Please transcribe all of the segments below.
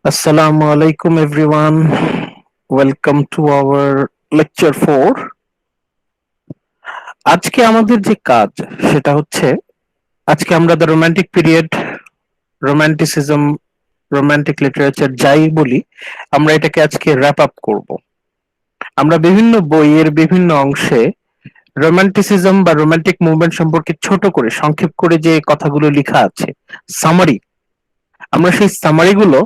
Assalamu alaikum everyone. Welcome to our lecture 4. আজকে আমাদের যে কাজ সেটা হচ্ছে আজকে আমরা the romantic period, romanticism, romantic literature যাই বলি আমরা এটাকে আজকে র‍্যাপ আপ করব। আমরা বিভিন্ন বইয়ের বিভিন্ন অংশে রোমান্টিসিজম বা রোমান্টিক মুভমেন্ট সম্পর্কে ছোট করে সংক্ষেপ করে যে কথাগুলো লেখা আছে সামারি, আমরা সেই সামারিগুলো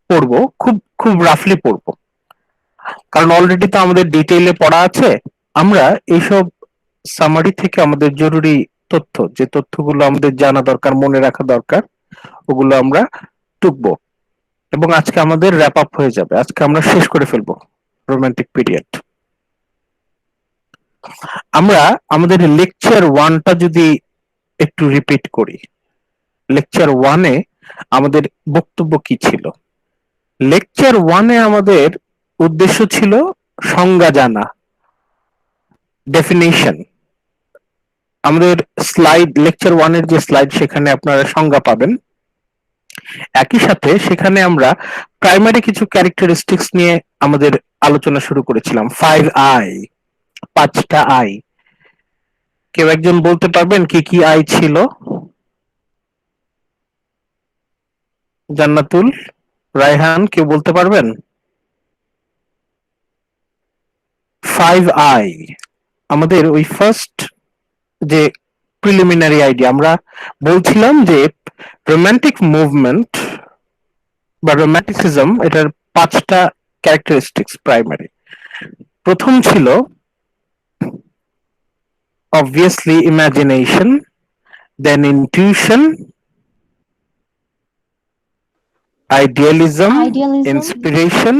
পড়বো, খুব খুব রাফলি পড়বো, কারণ অলরেডি তো আমাদের ডিটেইলে পড়া আছে। আমরা এইসব সামারি থেকে আমাদের জরুরি তথ্য, যে তথ্যগুলো আমাদের জানা দরকার, মনে রাখা দরকার, ওগুলো আমরা টুকবো এবং আজকে আমাদের র‍্যাপ আপ হয়ে যাবে। আজকে আমরা শেষ করে ফেলবো রোমান্টিক পিরিয়ড। আমরা আমাদের লেকচার 1টা যদি একটু রিপিট করি, লেকচার 1-এ আমাদের বক্তব্য কি ছিল? লেকচার 1-এ আমাদের উদ্দেশ্য ছিল সংজ্ঞা জানা, ডেফিনিশন। আমাদের স্লাইড, লেকচার 1-এর যে স্লাইড, সেখানে আপনারা সংজ্ঞা পাবেন। একই সাথে সেখানে আমরা প্রাইমারি কিছু ক্যারেক্টারিস্টিক্স নিয়ে আমাদের আলোচনা শুরু করেছিলাম। 5 আই, 5টা আই। কেউ একজন বলতে পারবেন কি কি আই ছিল? জান্নাতুল, রায়হান, কেউ বলতে পারবেন? 5 আই আমাদের ওই ফার্স্ট যে প্রিলিমিনারি আইডিয়া, আমরা বলছিলাম যে রোমান্টিক মুভমেন্ট বা রোমান্টিসিজম, এটার 5টা ক্যারেক্টারিস্টিক্স প্রাইমারি। প্রথম ছিল obviously imagination, then intuition, idealism, Idealism, inspiration,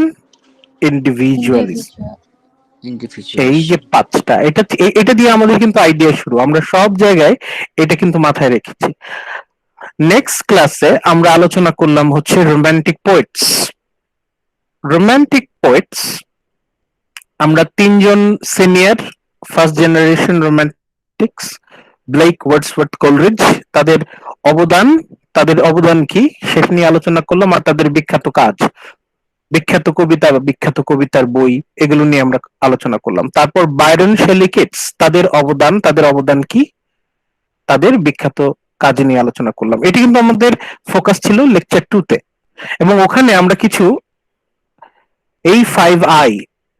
individualism। individual. এই যে ইন্ডিভিজুয়ালিজম। পাঁচটা, এটা দিয়ে আমাদের কিন্তু আইডিয়া শুরু। আমরা সব জায়গায় এটা কিন্তু মাথায় রেখেছি। নেক্সট ক্লাসে আমরা আলোচনা করলাম হচ্ছে রোমান্টিক পোয়েটস। রোমান্টিক পোয়েটস আমরা তিনজন senior first generation romantics, Blake, Wordsworth, Coleridge, তাদের অবদান কি সেটা নিয়ে আলোচনা করলাম, আর তাদের বিখ্যাত কাজ, বিখ্যাত কবিতা বা বিখ্যাত কবিতার বই, এগুলো নিয়ে আমরা আলোচনা করলাম। তারপর বায়রন, শেলি, কিটস, তাদের অবদান কি, তাদের বিখ্যাত কাজ নিয়ে আলোচনা করলাম। এটি কিন্তু আমাদের ফোকাস ছিল লেকচার 2-তে, এবং ওখানে আমরা কিছু এই 5 আই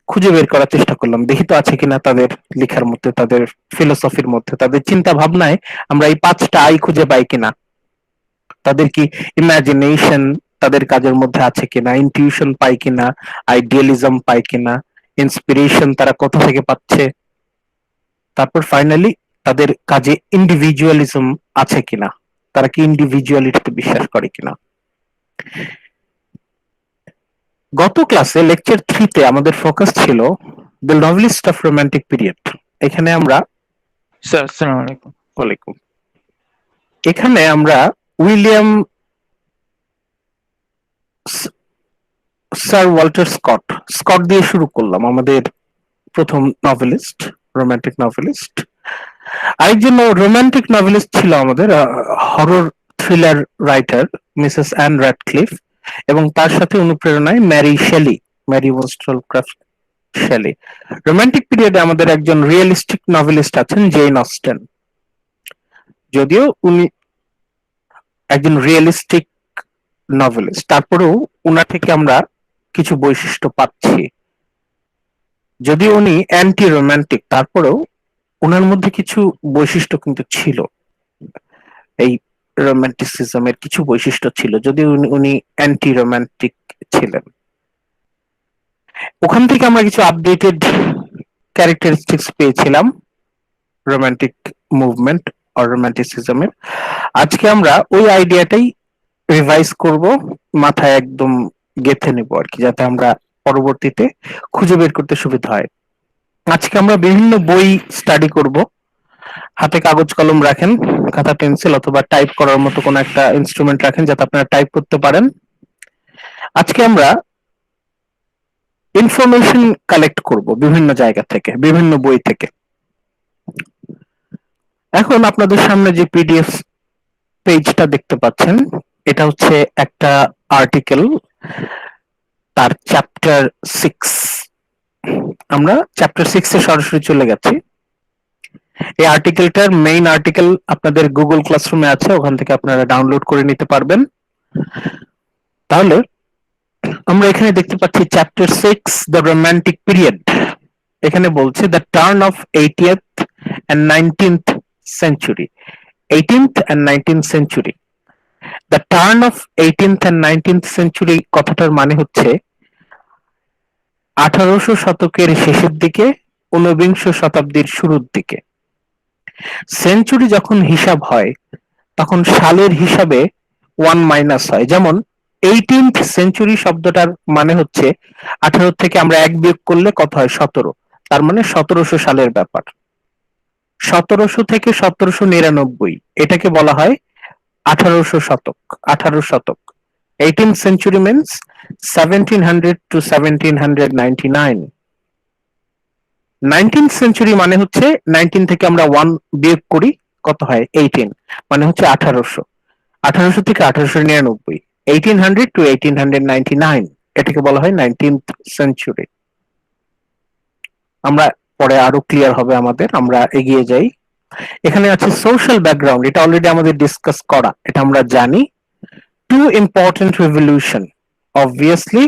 খুঁজে বের করার চেষ্টা করলাম, দেখি তো আছে কিনা তাদের লেখার মধ্যে, তাদের ফিলোসফির মধ্যে, তাদের চিন্তা ভাবনায় আমরা এই 5টা আই খুঁজে পাই কিনা। তাদের কি ইমাজিনেশন তাদের কাজের মধ্যে আছে কিনা, ইনটিউশন পাই কিনা, আইডিয়ালিজম পাই কিনা, ইন্সপিরেশন তারা কোথা থেকে পাচ্ছে, তারপর ফাইনালি তাদের কাজে ইন্ডিভিজুয়ালিজম আছে কিনা, তারা কি ইন্ডিভিজুয়ালিটিতে বিশ্বাস করে কিনা। গত ক্লাসে লেকচার 3-তে আমাদের ফোকাস ছিল the novelist of romantic period. এখানে আমরা স্যার, আসসালামু আলাইকুম। ওয়ালাইকুম। এখানে আমরা উইলিয়াম স্যার ওয়াল্টার স্কট দিয়ে শুরু করলাম, আমাদের প্রথম নভেলিস্ট, রোমান্টিক নভেলিস্ট। আরেকজন রোমান্টিক নভেলিস্ট ছিল আমাদের horror thriller writer Mrs an Radcliffe, এবং তার সাথে অনুপ্রেরণায় ম্যারি ওয়েস্টলক্রাফট শেলি। রোমান্টিক পিরিয়ডে আমাদের একজন রিয়েলিস্টিক নভেলিস্ট আছেন, জেন অস্টেন। যদিও উনি একজন রিয়েলিস্টিক নভেলিস্ট, তারপরেও উনার থেকে আমরা কিছু বৈশিষ্ট্য পাচ্ছি। যদিও উনি অ্যান্টি রোমান্টিক, তারপরেও উনার মধ্যে কিছু বৈশিষ্ট্য কিন্তু ছিল, এই রোমান্টিসিজমের কিছু বৈশিষ্ট্য ছিল, যদিও উনি অ্যান্টি রোমান্টিক ছিলেন। ওখান থেকে আমরা কিছু আপডেটেড ক্যারেক্টারিস্টিক্স পেয়েছিলাম রোমান্টিক মুভমেন্ট আর রোমান্টিসিজমের। আজকে আমরা ওই আইডিয়াটাই রিভাইজ করব, মাথায় একদম গেঁথে নেব আর কি, যাতে আমরা পরবর্তীতে খুঁজে বের করতে সুবিধা হয়। আজকে আমরা বিভিন্ন বই স্টাডি করব। হাতে কাগজ কলম রাখেন, খাতা পেন্সিল, অথবা টাইপ করার মতো কোনো একটা ইনস্ট্রুমেন্ট রাখেন যাতে আপনারা টাইপ করতে পারেন। আজকে আমরা ইনফরমেশন কালেক্ট করব বিভিন্ন জায়গা থেকে, বিভিন্ন বই থেকে। এখন আপনাদের সামনে যে পিডিএফ পেজটা দেখতে পাচ্ছেন, এটা হচ্ছে একটা আর্টিকেল, তার চ্যাপ্টার 6। আমরা চ্যাপ্টার 6 এ সরাসরি চলে গেছি। এই আর্টিকেলটার মেইন আর্টিকেল আপনাদের গুগল ক্লাসরুমে আছে, ওখান থেকে আপনারা ডাউনলোড করে নিতে পারবেন। তাহলে আমরা এখানে দেখতে পাচ্ছি চ্যাপ্টার 6 দ্য রোমান্টিক পিরিয়ড। এখানে বলছে the turn off 80th and 19th century, 18th and 19th century। The turn off 18th and 19th century কথাটার মানে হচ্ছে 1800 শতকের শেষের দিকে, ঊনবিংশ শতাব্দীর শুরুর দিকে। সেঞ্চুরি যখন হিসাব হয় তখন সালের হিসাবে 1 মাইনাস হয়। যেমন 18th সেঞ্চুরি শব্দটার মানে হচ্ছে 18 থেকে আমরা 1 বিয়োগ করলে কত হয়? 17। তার মানে 1700 সালের ব্যাপার। 1700 থেকে 1799 এটাকে বলা হয় 1800 শতক, 18 শতক। 18th century means 1700 to 1799। 19th century মানে হচ্ছে 19 থেকে আমরা 1 বিয়োগ করি, কত হয়? 18, মানে হচ্ছে 1800। 1800 থেকে 1899, 1800 to 1899, এটাকে বলা হয় 19th century। আমরা পরে আরো ক্লিয়ার হবে আমাদের, আমরা এগিয়ে যাই। এখানে আছে সোশ্যাল ব্যাকগ্রাউন্ড, এটা অলরেডি আমাদের ডিসকাস করা, এটা আমরা জানি। টু ইম্পর্টেন্ট রেভলিউশন, অবভিয়াসলি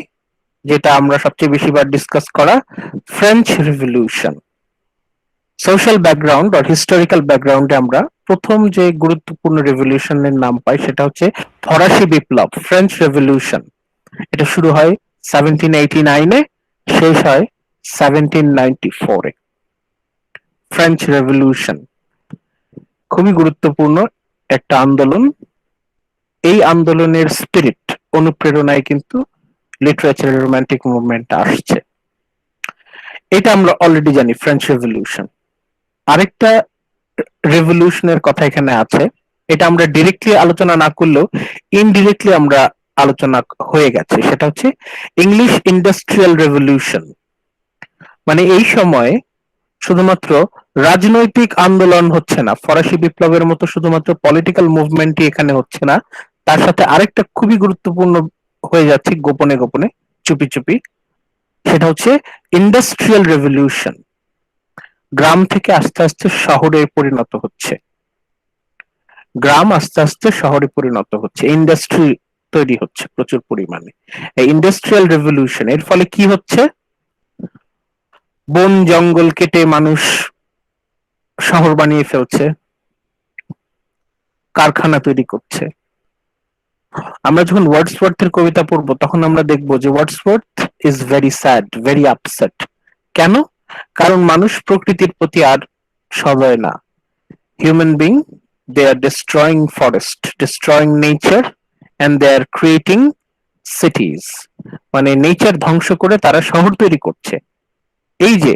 যেটা আমরা সবচেয়ে বেশিবার ডিসকাস করা, ফ্রেঞ্চ রেভলিউশন। সোশ্যাল ব্যাকগ্রাউন্ড আর হিস্টোরিক্যাল ব্যাকগ্রাউন্ডে আমরা প্রথম যে গুরুত্বপূর্ণ রেভলিউশনের নাম পাই সেটা হচ্ছে ফরাসি বিপ্লব, ফ্রেঞ্চ রেভলিউশন। এটা শুরু হয় 1789 এ, শেষ হয় 1794 এ। ফ্রেঞ্চ রেভলিউশন খুবই গুরুত্বপূর্ণ একটা আন্দোলন। এই আন্দোলনের স্পিরিট, অনুপ্রেরণায় কিন্তু লিটারেচারের রোমান্টিক মুভমেন্ট আসছে। এটা আমরা অলরেডি জানি, ফ্রেঞ্চ রেভলিউশন। আরেকটা রেভলিউশনের কথা এখানে আছে, এটা আমরা ডিরেক্টলি আলোচনা না করলেও ইনডিরেক্টলি আমরা আলোচনা হয়ে গেছে, সেটা হচ্ছে ইংলিশ ইন্ডাস্ট্রিয়াল রেভলিউশন। মানে এই সময় শুধুমাত্র রাজনৈতিক আন্দোলন হচ্ছে না, ফরাসি বিপ্লবের মতো শুধুমাত্র পলিটিক্যাল মুভমেন্টই এখানে হচ্ছে না, তার সাথে আরেকটা খুবই গুরুত্বপূর্ণ হয়ে যাচ্ছে গোপনে গোপনে, চুপি চুপি, সেটা হচ্ছে ইন্ডাস্ট্রিয়াল রেভলিউশন। গ্রাম থেকে আস্তে আস্তে শহরে পরিণত হচ্ছে, গ্রাম আস্তে আস্তে শহরে পরিণত হচ্ছে, ইন্ডাস্ট্রি তৈরি হচ্ছে প্রচুর পরিমাণে। এই ইন্ডাস্ট্রিয়াল রেভলিউশন এর ফলে কি হচ্ছে? বন জঙ্গল কেটে মানুষ শহর বানিয়ে ফেলছে, কারখানা তৈরি করছে। আমরা যখন ওয়ার্ডসওয়ার্থের কবিতা পড়বো তখন আমরা দেখবো যে Wordsworth is very sad, very upset. কেন? কারণ মানুষ প্রকৃতির প্রতি আর সদয় না। Human being, they are destroying forest, destroying nature, and they are creating cities। মানে নেচার ধ্বংস করে তারা শহর তৈরি করছে। এই যে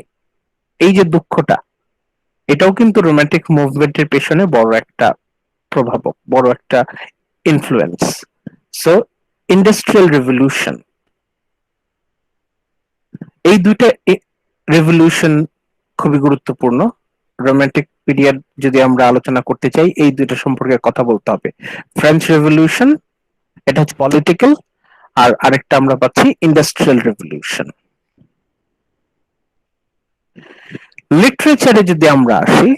এই যে দুঃখটা, এটাও কিন্তু রোমান্টিক মুভমেন্টের পেছনে বড় একটা প্রভাবক, বড় একটা ইনফ্লুয়েন্স। সো ইন্ডাস্ট্রিয়াল রেভলিউশন, এই দুইটা রেভলিউশন খুবই গুরুত্বপূর্ণ। রোমান্টিক পিরিয়ড যদি আমরা আলোচনা করতে চাই, এই দুইটা সম্পর্কে কথা বলতে হবে। ফ্রেঞ্চ রেভলিউশন, এটা হচ্ছে পলিটিক্যাল, আর আরেকটা আমরা পাচ্ছি ইন্ডাস্ট্রিয়াল রেভলিউশন। লিটারেচারে যদি আমরা আসি,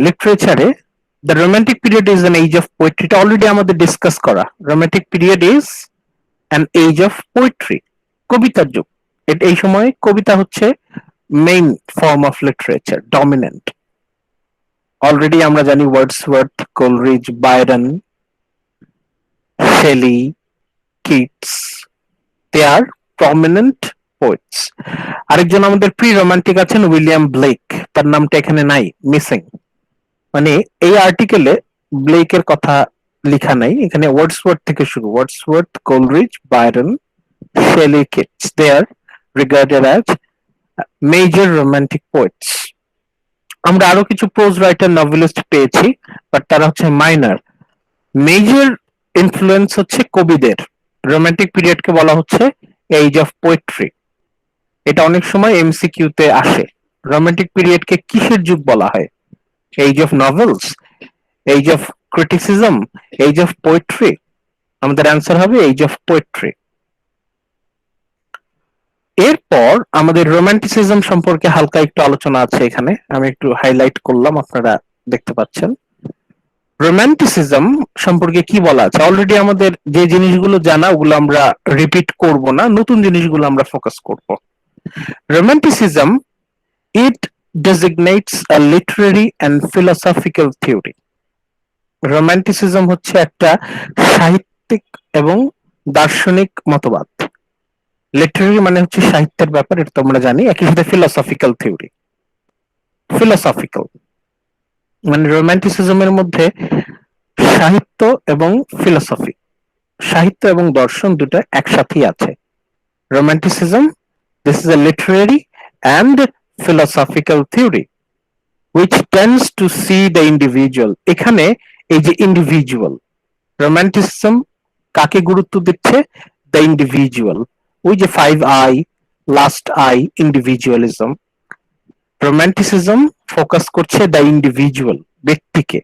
লিটারেচারে the romantic period is an age of poetry, এটা অলরেডি আমাদের ডিসকাস করা। Romantic period is an age of poetry, কবিতার যুগ। এই সময় কবিতা হচ্ছে main form of literature, dominant. Already আমরা জানি Wordsworth, Coleridge, Byron, Shelley, Keats, they are prominent poets. আরেকজন আমাদের প্রি রোমান্টিক আছেন উইলিয়াম ব্লেক, তার নামটা এখানে নাই, মিসিং। মানে এই আর্টিকেলে ব্লেকের কথা লেখা নাই, এখানে ওয়ার্ডসওয়ার্থ থেকে শুরু, Wordsworth, Coleridge, Byron, Shelley, Keats, they are regarded as major romantic poets. আমরা আরো কিছু প্রোজ রাইটার, নভেলিস্ট পেয়েছি, বাট তারা হচ্ছে মাইনর। মেজর ইনফ্লুয়েন্স হচ্ছে কবিদের। রোমান্টিক পিরিয়ডকে বলা হচ্ছে এজ অফ পোয়েট্রি। এটা অনেক সময় এমসিকিউ তে আসে। রোমান্টিক পিরিয়ডকে কিসের যুগ বলা হয়? Age of novels, age of criticism, age of poetry? আমাদের অ্যান্সার হবে এজ অফ পোয়েট্রি। এরপর আমাদের রোমান্টিসিজম সম্পর্কে হালকা একটু আলোচনা আছে এখানে, আমি একটু হাইলাইট করলাম, আপনারা দেখতে পাচ্ছেন। রোমান্টিসিজম সম্পর্কে কি বলা আছে, অলরেডি আমাদের যে জিনিসগুলো জানা ওগুলো আমরা রিপিট করব না, নতুন জিনিসগুলো আমরা ফোকাস করব। Romanticism, it designates a literary and philosophical theory. Romanticism হচ্ছে একটা সাহিত্যিক এবং দার্শনিক মতবাদ। লিটারেরি মানে হচ্ছে সাহিত্যের ব্যাপার, এটা তো আমরা জানি, একই সাথে ফিলোসফিক্যাল থিওরি। ফিলোসফিক্যাল মানে রোমান্টিসিজমের মধ্যে সাহিত্য এবং ফিলোসফি, সাহিত্য এবং দর্শন দুটো একসাথেই আছে। Romanticism, this is a literary and philosophical theory which tends to see the individual। এখানে এই যে ইন্ডিভিজুয়াল, রোমান্টিসিজম কাকে গুরুত্ব দিচ্ছে? The individual. ওই যে 5I, last I, individualism. Romanticism focus করছে দ্য ইন্ডিভিজুয়াল, ব্যক্তিকে।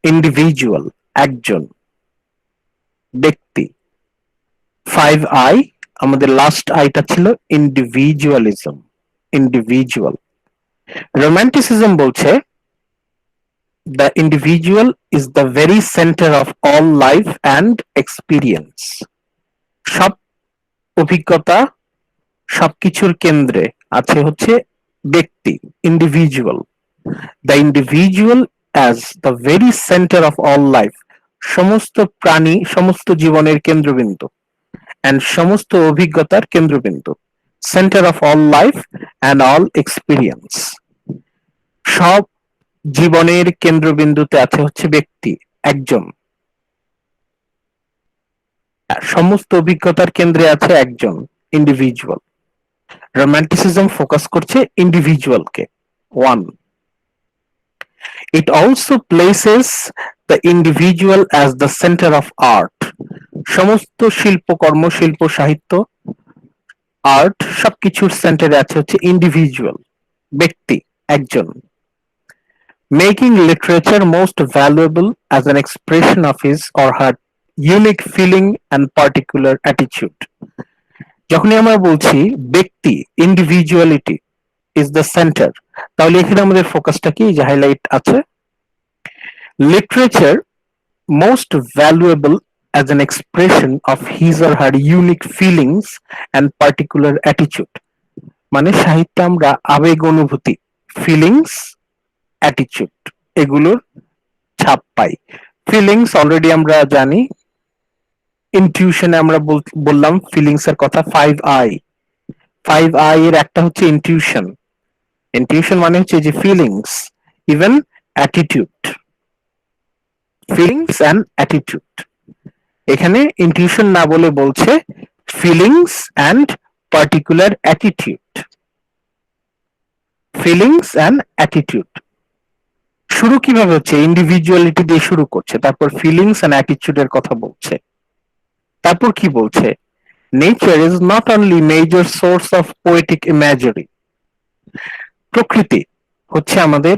ইন্ডিভিজুয়াল, একজন ব্যক্তি। 5I, আমাদের লাস্ট আইটা ছিল ইন্ডিভিজুয়ালিজম, ইন্ডিভিজুয়াল। রোমান্টিসিজম বলছে the individual is the very center of all life and experience। সব অভিজ্ঞতা, সবকিছুর কেন্দ্রে আছে হচ্ছে ব্যক্তি, individual. The individual as the very centre of all life, সমস্ত প্রাণী, সমস্ত জীবনের কেন্দ্রবিন্দু, অ্যান্ড সমস্ত অভিজ্ঞতার কেন্দ্রবিন্দু। Centre of all life and all experience, সব জীবনের কেন্দ্রবিন্দুতে আছে হচ্ছে ব্যক্তি, একজন। সমস্ত অভিজ্ঞতার কেন্দ্রে আছে একজন, ইন্ডিভিজুয়াল। রোমান্টিসিজম ফোকাস করছে ইন্ডিভিজুয়ালকে, one. It also places the individual as the centre of art. সমস্ত শিল্পকর্ম, শিল্প, সাহিত্য, আর্ট সবকিছুর সেন্টারে আছে হচ্ছে ইন্ডিভিজুয়াল, ব্যক্তি, একজন। Making literature most valuable as an expression of his or her unique feeling and particular attitude. যখনই আমরা বলছি ব্যক্তি, ইন্ডিভিজুয়ালিটি ইজ দ্য সেন্টার, তাহলে এখানে আমাদের ফোকাসটা কি, যে হাইলাইট আছে, literature most valuable as an expression of his or her unique feelings and particular attitude। মানে সাহিত্যে আমরা আবেগ, অনুভূতি, ফিলিংস, অ্যাটিটিউড এগুলোর ছাপ পাই। ফিলিংস অলরেডি আমরা জানি, ইনটিউশনে আমরা বললাম ফিলিংস এর কথা। 5I এর একটা হচ্ছে ইনটিউশন। ইনটিউশন মানে হচ্ছে যে feelings, even attitude, feelings and attitude. এখানে ইনটিউশন না বলে বলছে feelings and particular attitude. Feelings and attitude শুরু কিভাবে হচ্ছে, ইন্ডিভিজুয়ালিটি দিয়ে শুরু করছে, তারপর ফিলিংস অ্যান্ড অ্যাটিটিউডের কথা বলছে। তারপর কি বলছে, nature is not only major source of poetic imaginary. প্রকৃতি হচ্ছে আমাদের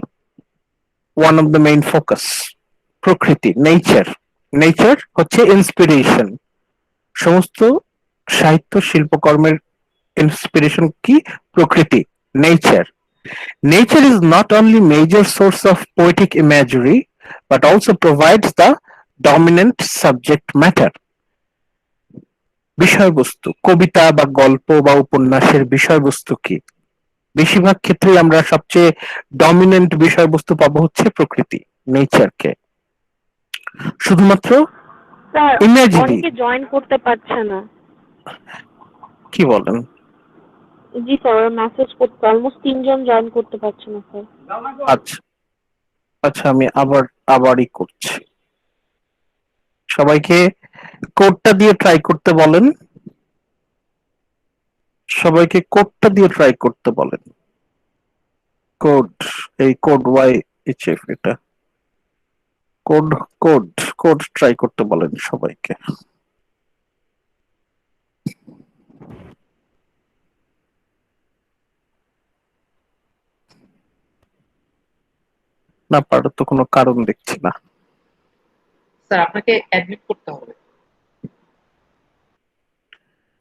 one of the main focus. প্রকৃতি, নেচার, নেচার হচ্ছে ইন্সপিরেশন। সমস্ত সাহিত্য, শিল্পকর্মের ইন্সপিরেশন কি? প্রকৃতি, nature. Nature is not only major source of poetic imaginary but also provides the dominant subject matter. বিষয়বস্তু, কবিতা বা গল্প বা উপন্যাসের বিষয়বস্তু কি? বেশিরভাগ ক্ষেত্রে আমরা সবচেয়ে ডমিনেন্ট বিষয়বস্তু পাবো হচ্ছে প্রকৃতি, নেচারকে। শুধুমাত্র স্যার ইমেজিনারি। অনেকে জয়েন করতে পারছে না। কি বলেন? জি স্যার, ওরা মেসেজ করতে অলমোস্ট 3 জন জয়েন করতে পারছে না স্যার। আচ্ছা আচ্ছা, আমি আবারই করছি। সবাইকে কোডটা দিয়ে ট্রাই করতে বলেন, সবাইকে কোডটা দিয়ে ট্রাই করতে বলেন। কোড, এই কোড YHF, এটা কোড, কোড কোড ট্রাই করতে বলেন সবাইকে। না পারার তো কোনো কারণ দেখছি না। স্যার আপনাকে অ্যাডমিট করতে হবে।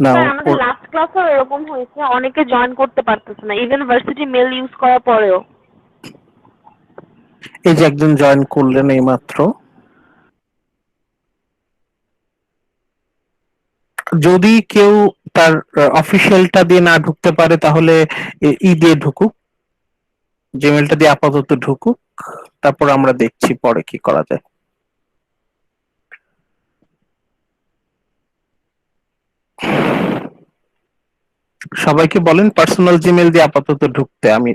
না স্যার আমাদের লাস্ট ক্লাসেও এরকম হয়েছে, অনেকে জয়েন করতে পারতেছে না, ইভেন ভার্সিটি মেল ইউজ করার পরেও। এই যে একজন জয়েন করলেন এই মাত্র, যদি কেউ তার অফিসিয়ালটা দিয়ে না ঢুকতে পারে তাহলে ই দিয়ে ঢুকুক, জিমেলটা দিয়ে আপাতত ঢুকুক, তারপর আমরা দেখছি পরে কি করা যায়। সবাইকে বলেন পার্সোনাল জিমেল দিয়ে আপাতত ঢুকতে, আমি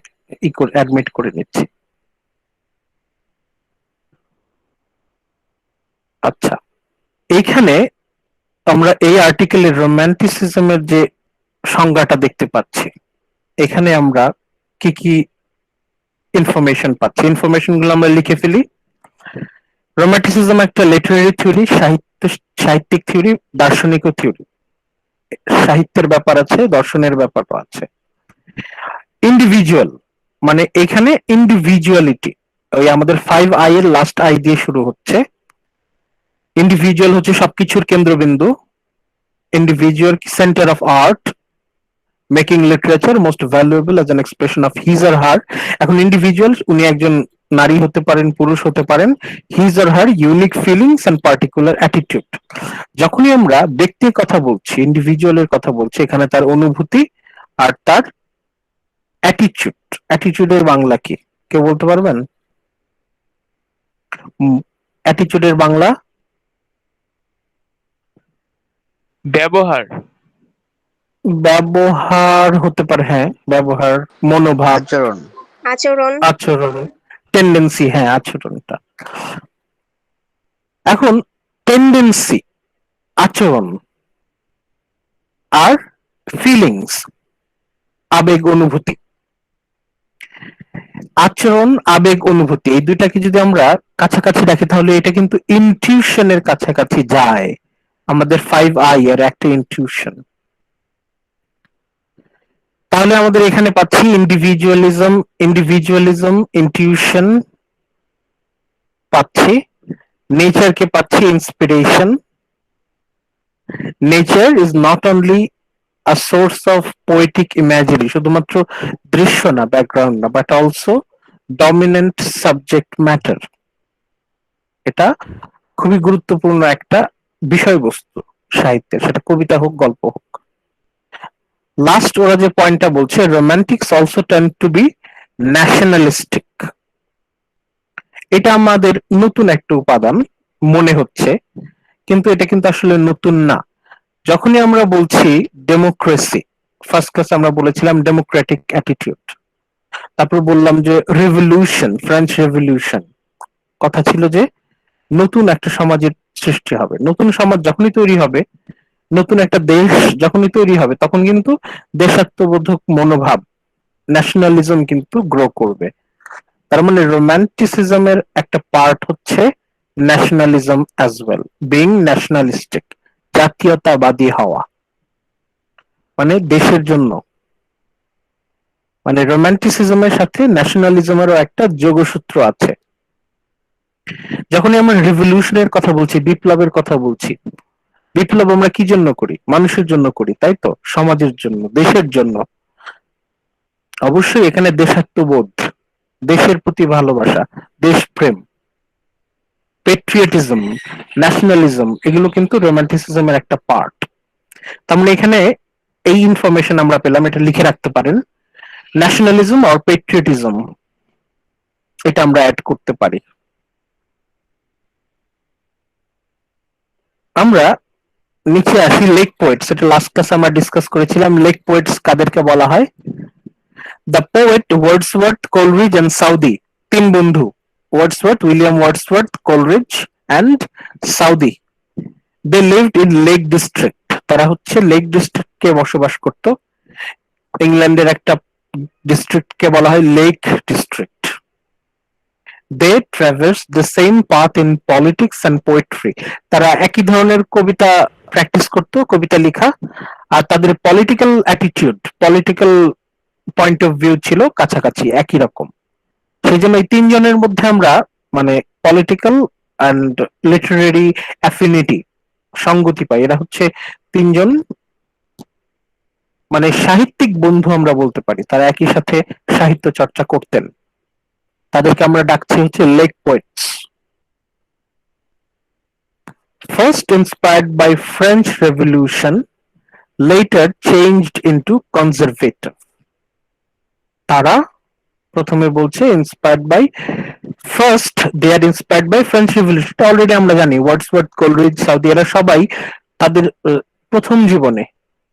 অ্যাডমিট করে নিচ্ছি। আচ্ছা, এইখানে আমরা এই আর্টিকেলের রোম্যান্টিসিজমের যে সংজ্ঞাটা দেখতে পাচ্ছি, এখানে আমরা কি কি ইনফরমেশন পাচ্ছি, ইনফরমেশন গুলো আমরা লিখে ফেলি। রোম্যান্টিসিজম একটা লিটারেরি থিওরি, সাহিত্যিক থিওরি, দার্শনিক থিওরি। সাহিত্যের ব্যাপার আছে, দর্শনের ব্যাপারও আছে। ইন্ডিভিজুয়াল মানে এখানে ইন্ডিভিজুয়ালিটি, ওই আমাদের 5 এর লাস্ট আই দিয়ে শুরু হচ্ছে। ইন্ডিভিজুয়াল হচ্ছে সবকিছুর কেন্দ্রবিন্দু, individual centre of art, making literature most valuable as an expression of his or হার। এখন ইন্ডিভিজুয়াল, উনি একজন নারী হতে পারেন, পুরুষ হতে পারেন, his or her unique feelings and particular attitude. যখনই আমরা ব্যক্তির কথা বলছি, ইন্ডিভিজুয়ালের কথা বলছি, এখানে তার অনুভূতি আর তার অ্যাটিটিউড। অ্যাটিটিউডের বাংলা কি কেউ বলতে পারবেন? অ্যাটিটিউডের বাংলা ব্যবহার। ব্যবহার হতে পারে, হ্যাঁ ব্যবহার, মনোভাব, আচরণ। আচরণ। আচরণ, টেন্ডেন্সি, হ্যাঁ আচরণটা। এখন টেন্ডেন্সি, আচরণ আর ফিলিংস, আবেগ অনুভূতি। আচরণ, আবেগ, অনুভূতি, এই দুইটাকে যদি আমরা কাছাকাছি রাখি তাহলে এটা কিন্তু ইনটিউশনের কাছাকাছি যায়। আমাদের 5 এর একটা ইনটিউশন। তাহলে আমাদের এখানে পাচ্ছি ইন্ডিভিজুয়ালিজম, ইনটিউশন পাচ্ছি, নেচারকে পাচ্ছি inspiration. Nature is not only a source of poetic imaginary, শুধুমাত্র দৃশ্য না, ব্যাকগ্রাউন্ড না, but also dominant subject matter. এটা খুবই গুরুত্বপূর্ণ একটা বিষয়বস্তু সাহিত্যের, সেটা কবিতা হোক, গল্প হোক। লাস্ট ওরা যে পয়েন্টটা বলছে, romantics also tend to be nationalistic. এটা আমাদের নতুন একটা উপাদান মনে হচ্ছে, কিন্তু এটা কিন্তু আসলে নতুন না। যখনই আমরা বলছি ডেমোক্রেসি, ফার্স্ট ক্লাসে আমরা বলেছিলাম ডেমোক্রেটিক অ্যাটিটিউড, তারপর বললাম যে রেভলিউশন, ফ্রেঞ্চ রেভলিউশন, কথা ছিল যে নতুন একটা সমাজের সৃষ্টি হবে। নতুন সমাজ যখনই তৈরি হবে, নতুন একটা দেশ যখনই তৈরি হবে, তখন কিন্তু দেশাত্মবোধক মনোভাব, ন্যাশনালিজম কিন্তু গ্রো করবে। তার মানে রোম্যান্টিসিজমের একটা পার্ট হচ্ছে nationalism as well, being nationalistic, জাতীয়তাবাদী হওয়া, মানে দেশের জন্য। মানে রোম্যান্টিসিজমের সাথে ন্যাশনালিজমেরও একটা যোগসূত্র আছে। যখনই আমরা রেভলিউশনের কথা বলছি, বিপ্লবের কথা বলছি, বিপ্লব আমরা কি জন্য করি? মানুষের জন্য করি, তাই তো, সমাজের জন্য, দেশের জন্য। অবশ্যই এখানে দেশাত্মবোধ, দেশের প্রতি ভালোবাসা, দেশপ্রেম, পেট্রিয়টিজম, ন্যাশনালিজম, এগুলো কিন্তু রোম্যান্টিসিজমের একটা পার্ট। তার মানে এখানে এই ইনফরমেশন আমরা পেলাম, এটা লিখে রাখতে পারেন, ন্যাশনালিজম আর পেট্রিয়টিজম, এটা আমরা অ্যাড করতে পারি। আমরা নিচে আসি, লেক পোয়েটস, এটা লাস্ট ক্লাসে আমরা ডিসকাস করেছিলাম। লেক পোয়েটস কাদেরকে বলা হয়? The poet Wordsworth, Coleridge and Southey, তিন বন্ধু, Wordsworth, William Wordsworth, Coleridge and Southey. They lived in Lake District, তারা হচ্ছে লেক ডিস্ট্রিক্টে বসবাস করত। ইংল্যান্ডের একটা ডিস্ট্রিক্টকে বলা হয় Lake District. They traverse the same path in politics and poetry, তারা একই ধরনের কবিতা প্র্যাকটিস করতো, কবিতা লেখা, আর তাদের political attitude, political point of view ছিল কাছাকাছি, একই রকম। সেই জন্য এই তিনজনের মধ্যে আমরা মানে পলিটিক্যাল অ্যান্ড লিটারেরি অ্যাফিনিটি, সঙ্গতি পাই। এরা হচ্ছে তিনজন মানে সাহিত্যিক বন্ধু আমরা বলতে পারি, তারা একই সাথে সাহিত্য চর্চা করতেন, তাদেরকে আমরা ডাকছি হচ্ছে lake poets. First inspired by French Revolution, later changed into conservative. তারা প্রথমে বলছে inspired by, first they are inspired by French revolution, already আমরা জানি ওয়ার্ডসওয়ার্থ, কোলরিজ, সাউদি, এরা সবাই তাদের প্রথম জীবনে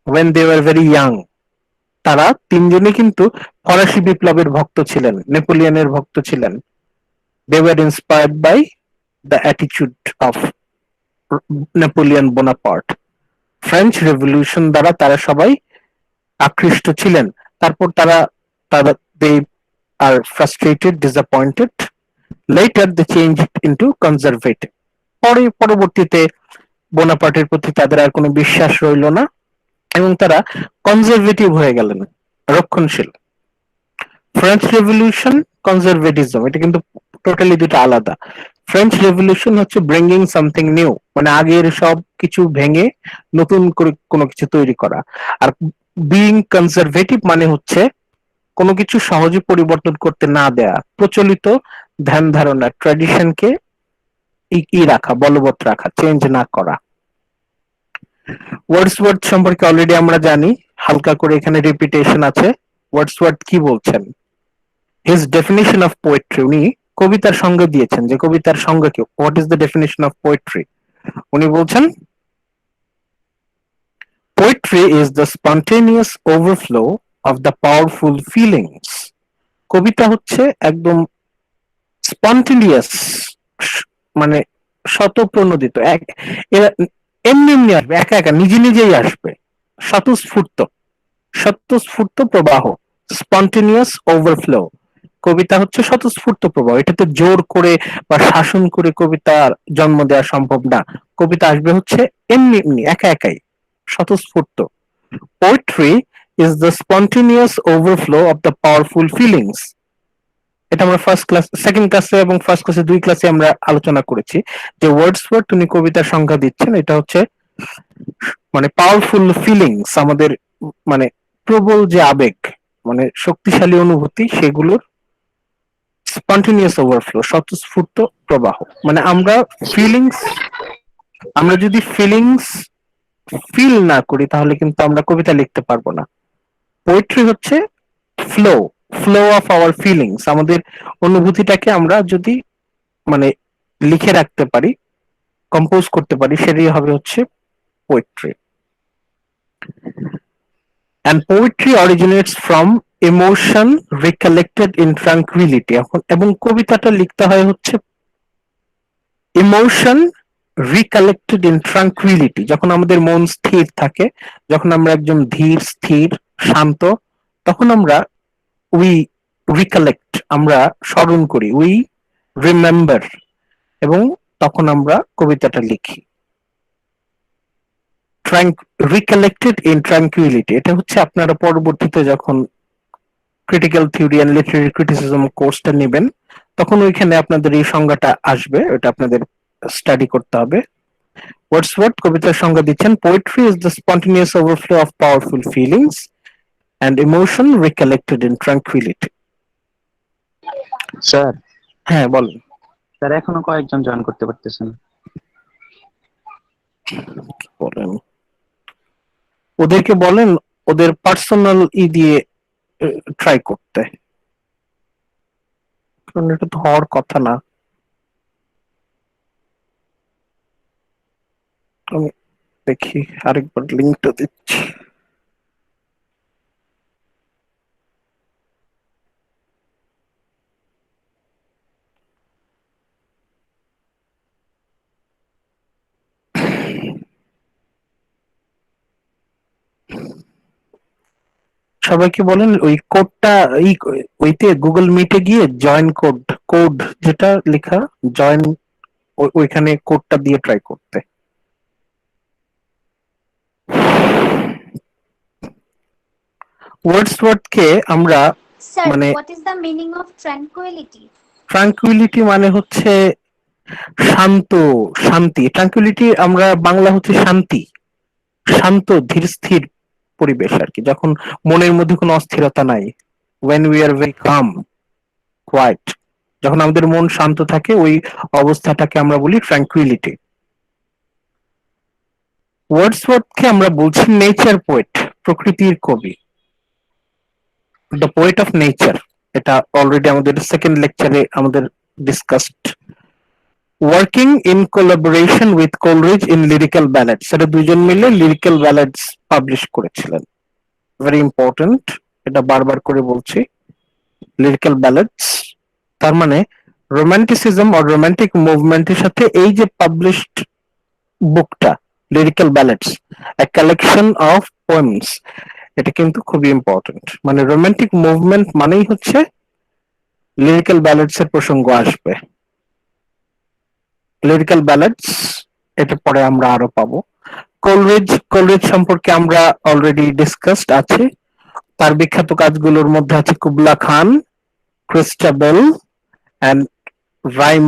when they were very young, তারা তিনজনই কিন্তু ফরাসি বিপ্লবের ভক্ত ছিলেন, নেপোলিয়নের ভক্ত ছিলেন। they were inspired by the attitude of Napoleon Bonaparte. French revolution দ্বারা তারা সবাই আকৃষ্ট ছিলেন। তারপর তারা তারা they are frustrated, disappointed. Later they changed it into conservative. পরবর্তীতে বোনাপার্টের প্রতি তাদের আর কোনো বিশ্বাস রইল না এবং তারা কনজারভেটিভ হয়ে গেলেন, রক্ষণশীল। ফ্রেঞ্চ রেভলিউশন, কনজারভেটিজম, এটা কিন্তু টোটালি দুটো আলাদা। ফ্রেঞ্চ রেভলিউশন হচ্ছে ব্রিঙ্গিং সামথিং নিউ, মানে আগের সব কিছু ভেঙে নতুন করে কোনো কিছু তৈরি করা। আর বিইং কনজারভেটিভ মানে হচ্ছে কোনো কিছু সহজে পরিবর্তন করতে না দেয়া, প্রচলিত ধ্যান ধারণা, ট্র্যাডিশনকে রাখা, বলবৎ রাখা, চেঞ্জ না করা। ওয়ার্ডসওয়ার্থ সম্পর্কে অলরেডি আমরা জানি, হালকা করে এখানে রিপিটেশন আছে। ওয়ার্ডসওয়ার্থ কি বলছেন? হিজ ডেফিনিশন অফ পোয়েট্রি, উনি কবিতার সংজ্ঞা দিয়েছেন, যে কবিতার সংজ্ঞা কি, what is the definition of poetry. উনি বলছেন poetry is the spontaneous overflow of the powerful feelings. কবিতা হচ্ছে একদম স্পন্টেনিয়াস, মানে স্বতঃপ্রণোদিত, এমনি এমনি আসবে, একা একা নিজে নিজেই আসবে, স্বতঃস্ফূর্ত প্রবাহ, স্পন্টেনিয়াস ওভারফ্লো। কবিতা হচ্ছে স্বতঃস্ফূর্ত প্রবাহ, এটাতে জোর করে বা শাসন করে কবিতার জন্ম দেওয়া সম্ভব না। কবিতা আসবে হচ্ছে এমনি এমনি, একা একাই, স্বতঃস্ফূর্ত। Poetry is the spontaneous overflow of the powerful feelings. এটা আমরা সেকেন্ড ক্লাসে এবং ফার্স্ট ক্লাসে, দুই ক্লাসে আমরা আলোচনা করেছি যে ওয়ার্ডসওয়ার্থ উনি কবিতার সংজ্ঞা দিচ্ছেন, এটা হচ্ছে মানে পাওয়ারফুল ফিলিংস, আমাদের মানে প্রবল যে আবেগ, মানে শক্তিশালী অনুভূতি, সেগুলোর স্পন্টেনিয়াস ওভারফ্লো, স্বতঃস্ফূর্ত প্রবাহ। মানে আমরা যদি ফিলিংস ফিল না করি তাহলে কিন্তু আমরা কবিতা লিখতে পারবো না। পোয়েট্রি হচ্ছে ফ্লো অফ আওয়ার ফিলিংস, আমাদের অনুভূতিটাকে আমরা যদি মানে লিখে রাখতে পারি, কম্পোজ করতে পারি, সেটাই হবে হচ্ছে poetry. And poetry originates from emotion recollected in tranquility. এবং কবিতাটা লিখতে হয় হচ্ছে ইমোশন রিকালেক্টেড ইন ট্রাঙ্কুইলিটি, যখন আমাদের মন স্থির থাকে, যখন আমরা একজন ধীর, স্থির, শান্ত, তখন আমরা উই রিকালেক্ট, আমরা স্মরণ করি, উই রিমেম্বার, এবং তখন আমরা কবিতাটা লিখি। রিকালেক্টেড ইন ট্রাঙ্কুইলিটি, এটা হচ্ছে আপনারা পরবর্তীতে যখন critical theory and literary criticism কোর্সটা নেবেন তখন ওইখানে আপনাদের এই সংজ্ঞাটা আসবে, ওটা আপনাদের স্টাডি করতে হবে। ওয়ার্ডসওয়ার্থ কবিতার সংজ্ঞা দিচ্ছেন, poetry is the spontaneous overflow of powerful feelings and emotion recollected in tranquility. Sir, হ্যাঁ বলেন। স্যার এখনো কয়েকজন জয়েন করতে পারতেছেন? বলেন, ওদেরকে বলেন ওদের পার্সোনাল দিয়ে ট্রাই করতে, কারণ এটা তো হওয়ার কথা না। আমি দেখি আরেকবার লিঙ্কটা দিচ্ছি। সবাইকে বলেন ওই কোডটা, ওইতে গুগল মিটে গিয়ে জয়েন কোড যেটা লেখা জয়েন, ওইখানে কোডটা দিয়ে ট্রাই করতে। ওয়ার্ডসওয়ার্থকে আমরা মানে what is the meaning of tranquility? Tranquility মানে হচ্ছে শান্ত, শান্তি। ট্রাঙ্কুইলিটি আমরা বাংলা হচ্ছে শান্তি, শান্ত, ধীর স্থির পরিবেশ আর কি, যখন মনের মধ্যে কোনো অস্থিরতা নাই, when we are very calm, quiet, যখন আমাদের মন শান্ত থাকে ওই অবস্থাটাকে আমরা বলি ট্র্যাঙ্কুইলিটি। ওয়ার্ডসওয়ার্থকে আমরা বলছি নেচার পোয়েট, প্রকৃতির কবি, দ্য পোয়েট অফ নেচার। এটা অলরেডি আমাদের সেকেন্ড লেকচারে আমাদের discussed. Working in collaboration with Coleridge in lyrical ballads, এটা দুইজন মিলে লিরিক্যাল ব্যালেডস পাবলিশ করেছিলেন। ভেরি ইম্পর্টেন্ট, এটা বারবার করে বলছি। লিরিক্যাল ব্যালেডস তার মানে রোমান্টিসিজম আর রোমান্টিক মুভমেন্টের সাথে এই যে পাবলিশড বুকটা lyrical ballads, a collection of poems, এটা কিন্তু খুবই ইম্পর্টেন্ট। মানে রোমান্টিক মুভমেন্ট মানেই হচ্ছে লিরিক্যাল ব্যালেডস এর প্রসঙ্গ আসবে। লিরিক্যাল ব্যালেডস এটা পরে আমরা আরো পাবো। কোলরিজ সম্পর্কে আমরা অলরেডি ডিসকাসড আছে। তার বিখ্যাত কাজগুলোর মধ্যে আছে Kubla Khan, Christabel and rime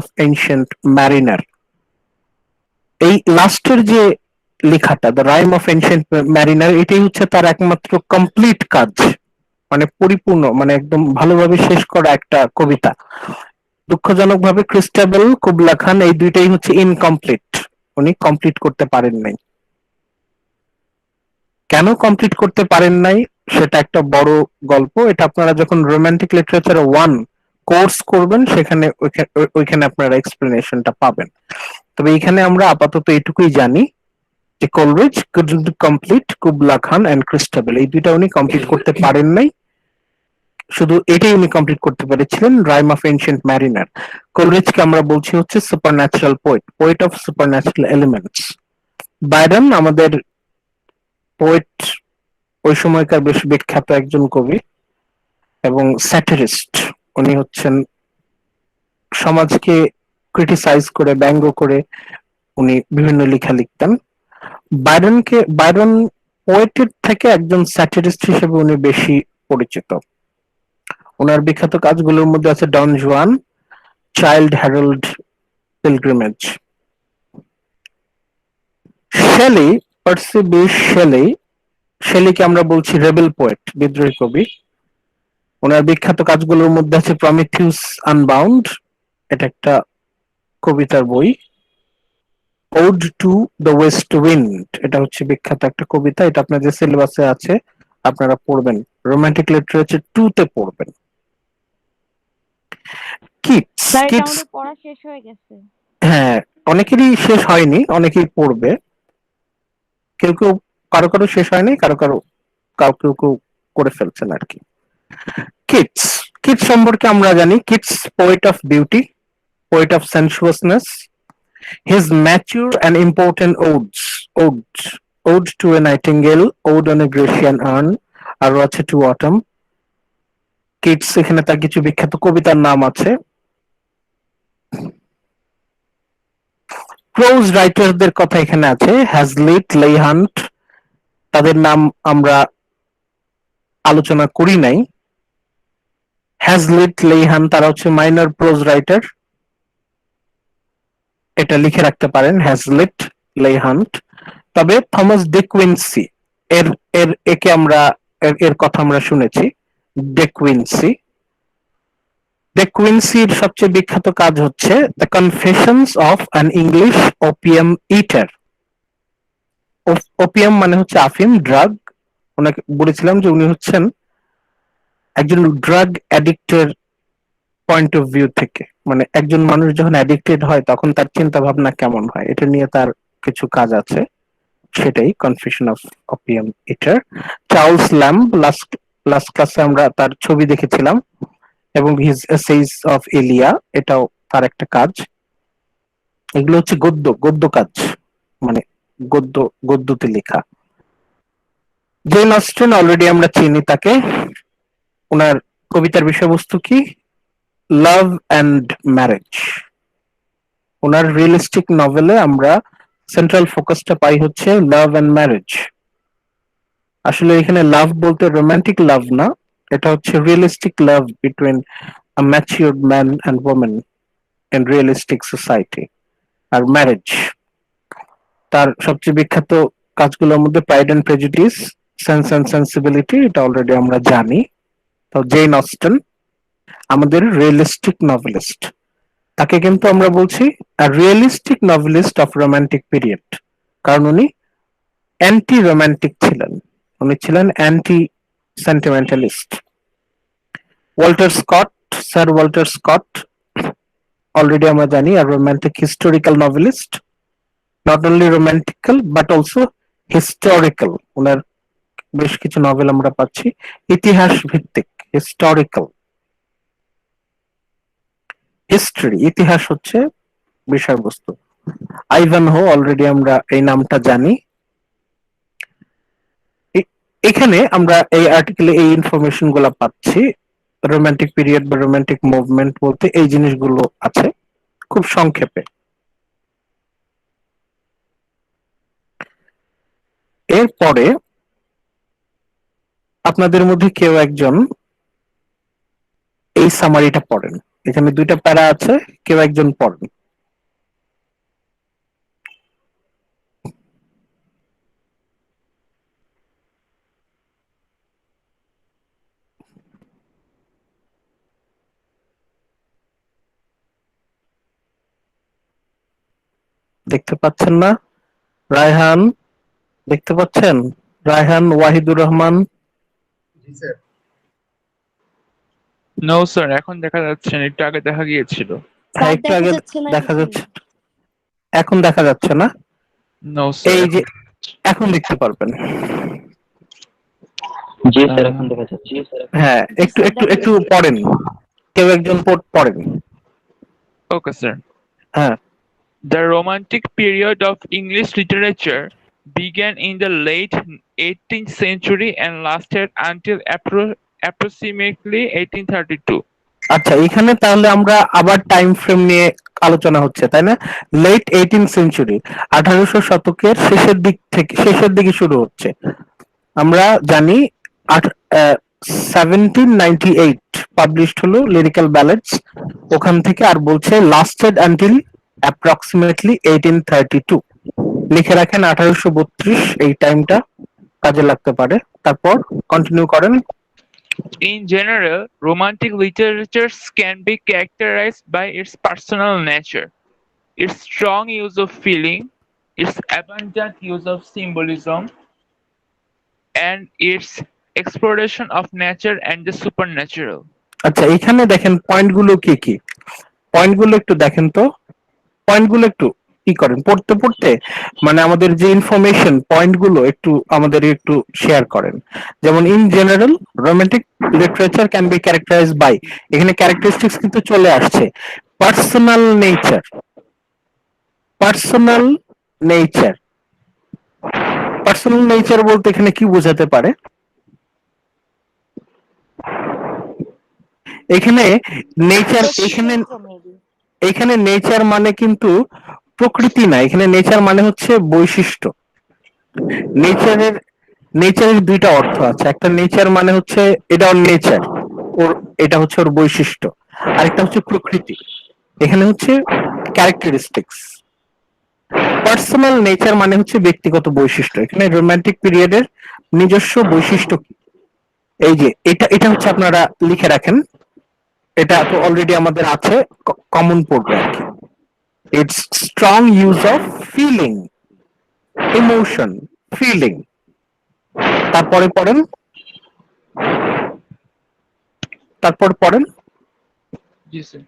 of ancient mariner. এই লাস্টের যে লেখাটা the rime of ancient mariner, এটাই হচ্ছে তার একমাত্র কমপ্লিট কাজ, মানে পরিপূর্ণ, মানে একদম ভালোভাবে শেষ করা একটা কবিতা। দুঃখজনকভাবে ক্রিস্টাবেল, কুবলা খান এই দুইটাই হচ্ছে ইনকমপ্লিট, উনি কমপ্লিট করতে পারেন নাই। কেন কমপ্লিট করতে পারেন নাই সেটা একটা বড় গল্প। এটা আপনারা যখন রোমান্টিক লিটারেচার 1 কোর্স করবেন সেখানে ওইখানে আপনারা এক্সপ্লেনেশনটা পাবেন। তবে এখানে আমরা আপাতত এটুকুই জানি যে Coleridge couldn't complete Kubla Khan and Christabel, এই দুইটা উনি কমপ্লিট করতে পারেন নাই, শুধু এটাই উনি কমপ্লিট করতে পেরেছিলেন, রাইম অফ এনশিয়েন্ট ম্যারিনার। কোলরিজকে আমরা বলছি হচ্ছে supernatural poet, poet of supernatural elements. Byron আমাদের পোয়েট, ওই সময়কার বেশ বিখ্যাত একজন কবি এবং স্যাটিরিস্ট। উনি হচ্ছেন সমাজকে ক্রিটিসাইজ করে, ব্যঙ্গ করে উনি বিভিন্ন লেখা লিখতেন। বাইরন পোয়েটের থেকে একজন স্যাটিরিস্ট হিসেবে উনি বেশি পরিচিত। ওনার বিখ্যাত কাজগুলোর মধ্যে আছে Don Juan, Childe Harold, pilgrimage. Shelley, Percy Bysshe Shelley, শেলিকে আমরা বলছি রেবেল পোয়েট, বিদ্রোহী কবি। ওনার বিখ্যাত কাজগুলোর মধ্যে আছে প্রমিথিউস আনবাউন্ড, এটা একটা কবিতার বই। Ode to the west wind, এটা হচ্ছে বিখ্যাত একটা কবিতা, এটা আপনাদের সিলেবাসে আছে, আপনারা পড়বেন, রোমান্টিক লিটারেচার 2 তে পড়বেন। কিটস, স্যার এটা কিটস আমাদের পড়া শেষ হয়ে গেছে। হ্যাঁ, অনেকেরই শেষ হয়নি, অনেকেই পড়বে, কেউ কেউ, কারো কারো শেষ হয়নি, কেউ কেউ করে ফেলছেন আর কি। কিটস, কিটস সম্পর্কে আমরা জানি Keats poet of beauty, poet of sensuousness. His mature and important ode to a nightingale, ode on a Grecian urn, আরো আছে টু অটম। কিটস, এখানে তার কিছু বিখ্যাত কবিতার নাম আছে। প্রোজ রাইটারদের কথা এখানে আছে, হ্যাজলিট, লেইহান্ট, তাদের নাম আমরা আলোচনা করি নাই। হ্যাজলিট, লেইহান্ট তারা হচ্ছে মাইনর প্রোজ রাইটার, এটা লিখে রাখতে পারেন, হ্যাজলিট, লেইহান্ট। তবে থমাস ডে কুইন্সি, এর এর একে আমরা এর কথা আমরা শুনেছি, ডে কুইন্সি। ডে কুইন্সির সবচেয়ে বিখ্যাত কাজ হচ্ছে the confessions of an English opium eater. Opium মানে হচ্ছে আফিম, ড্রাগ। ওনাকে বলেছিলাম যে উনি হচ্ছেন একজন ড্রাগ অ্যাডিক্টের পয়েন্ট অফ ভিউ থেকে, মানে একজন মানুষ যখন অ্যাডিক্টেড হয় তখন তার চিন্তা ভাবনা কেমন হয়, এটা নিয়ে তার কিছু কাজ আছে, সেটাই confession of opium eater. Charles lamb, last ক্লাসে আমরা তার ছবি দেখেছিলাম, এবং হিজ এসেইস অফ এলিয়া, এটাও তার একটা কাজ। এগুলো হচ্ছে গদ্য কাজ, মানে গদ্যতে লেখা। জেন অস্টেন অলরেডি আমরা চিনি তাকে। ওনার কবিতার বিষয়বস্তু কি? Love and marriage. ওনার রিয়েলিস্টিক নভেলে আমরা সেন্ট্রাল ফোকাসটা পাই হচ্ছে লাভ অ্যান্ড ম্যারেজ। আসলে এখানে লাভ বলতে রোমান্টিক লাভ না, এটা হচ্ছে realistic love between a matured man and women in realistic society. আর ম্যারেজ, তার সবচেয়ে বিখ্যাত কাজগুলোর মধ্যে Pride and Prejudice, Sense and Sensibility, এটা অলরেডি আমরা জানি। তো জেন অস্টেন আমাদের রিয়েলিস্টিক নভেলিস্ট, তাকে কিন্তু আমরা বলছি realistic novelist of romantic period, কারণ উনি অ্যান্টি রোমান্টিক ছিলেন, উনি ছিলেন anti sentimentalist. Walter Scott, sir Walter Scott already আমরা জানি আর romantic historical novelist, not only রোমান্টিক্যাল but also historical. ওনার বেশ কিছু নভেল আমরা পাচ্ছি ইতিহাস ভিত্তিক, হিস্টোরিক্যাল, হিস্ট্রি, ইতিহাস হচ্ছে বিষয়বস্তু। আইভানহো অলরেডি আমরা এই নামটা জানি। এখানে আমরা এই আর্টিকেলে এই ইনফরমেশন গুলা পাচ্ছি। রোমান্টিক পিরিয়ড বা রোমান্টিক মুভমেন্ট বলতে এই জিনিসগুলো আছে খুব সংক্ষেপে। এরপরে আপনাদের মধ্যে কেউ একজন এই সামারিটা পড়েন, এখানে দুইটা প্যারা আছে, কেউ একজন পড়েন। দেখতে পাচ্ছেন না? রায়হান দেখতে পাচ্ছেন? রায়হান, ওয়াহিদুর রহমান। নো স্যার, এখন দেখা যাচ্ছে না, একটু আগে দেখা গিয়েছিল। হ্যাঁ, একটু আগে দেখা যাচ্ছে, এখন দেখা যাচ্ছে না? নো স্যার, এই যে এখন দেখতে পারবেন। জি স্যার, এখন দেখা যাচ্ছে। হ্যাঁ, একটু একটু একটু পড়েন, কেউ একজন পড়েন। Okay sir. হ্যাঁ, The Romantic period of English literature began in the late 18th century and lasted until approximately 1832. আচ্ছা, এখানে তাহলে আমরা আবার টাইম ফ্রেম নিয়ে আলোচনা হচ্ছে, তাই না? লেট 18 সেঞ্চুরি, 1800 শতকের শেষের দিকে শুরু হচ্ছে। আমরা জানি 1798 পাবলিশড হলো লিরিক্যাল ব্যালেডস, ওখান থেকে আর বলছে লাস্টেড আনটিল অ্যাপ্রক্সিমেটলি 1832। লিখে রাখেন 1832, এই টাইমটা কাজে লাগতে পারে। তারপর কন্টিনিউ করেন। In general, Romantic literatures can be characterized by its personal nature, its strong use of feeling, its abundant use of symbolism, and its exploration of nature and the supernatural. আচ্ছা, এখানে দেখেন পয়েন্টগুলো কি কি, পয়েন্টগুলো একটু দেখেন তো, পয়েন্টগুলো একটু কি করেন পড়তে পড়তে, মানে আমাদের যে ইনফরমেশন পয়েন্টগুলো একটু আমাদের একটু শেয়ার করেন। যেমন in general romantic literature can be characterize by, এখানে ক্যারেক্টারিস্টিক্স কিন্তু চলে আসছে, personal nature, personal nature. Personal nature বলতে এখানে কি বোঝাতে পারে? এখানে নেচার, এখানে নেচার মানে কিন্তু প্রকৃতি না, এখানে নেচার মানে হচ্ছে বৈশিষ্ট্য। নেচারের নেচারের দুইটা অর্থ আছে, একটা নেচার মানে হচ্ছে এটা ওর নেচার, ওর এটা হচ্ছে ওর বৈশিষ্ট্য, আর একটা হচ্ছে প্রকৃতি, এখানে হচ্ছে ক্যারেক্টারিস্টিক্স। পার্সোনাল নেচার মানে হচ্ছে ব্যক্তিগত বৈশিষ্ট্য। এখানে রোমান্টিক পিরিয়ডের নিজস্ব বৈশিষ্ট্য কি, এই যে এটা এটা হচ্ছে আপনারা লিখে রাখেন, এটা তো অলরেডি আমাদের আছে, কমন পড়বে আর কি। It's strong use of feeling, emotion, feeling. তারপরে পড়েন, তারপর পড়েন। Yes, sir.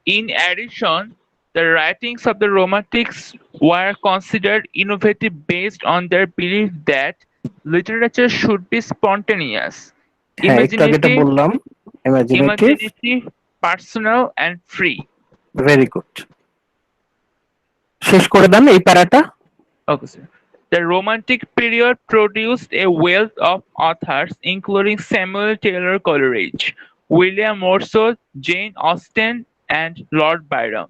In addition, the writings of the Romantics were considered innovative based on their belief that literature should be spontaneous, হ্যাঁ, একটু আগে এটা বললাম, imaginative, imaginative, personal, and free. Very good. শেষ করে দেন এই প্যারাটা। Okay, sir. The Romantic period produced a wealth of authors, including Samuel Taylor Coleridge, William Wordsworth, Jane Austen, and Lord Byron.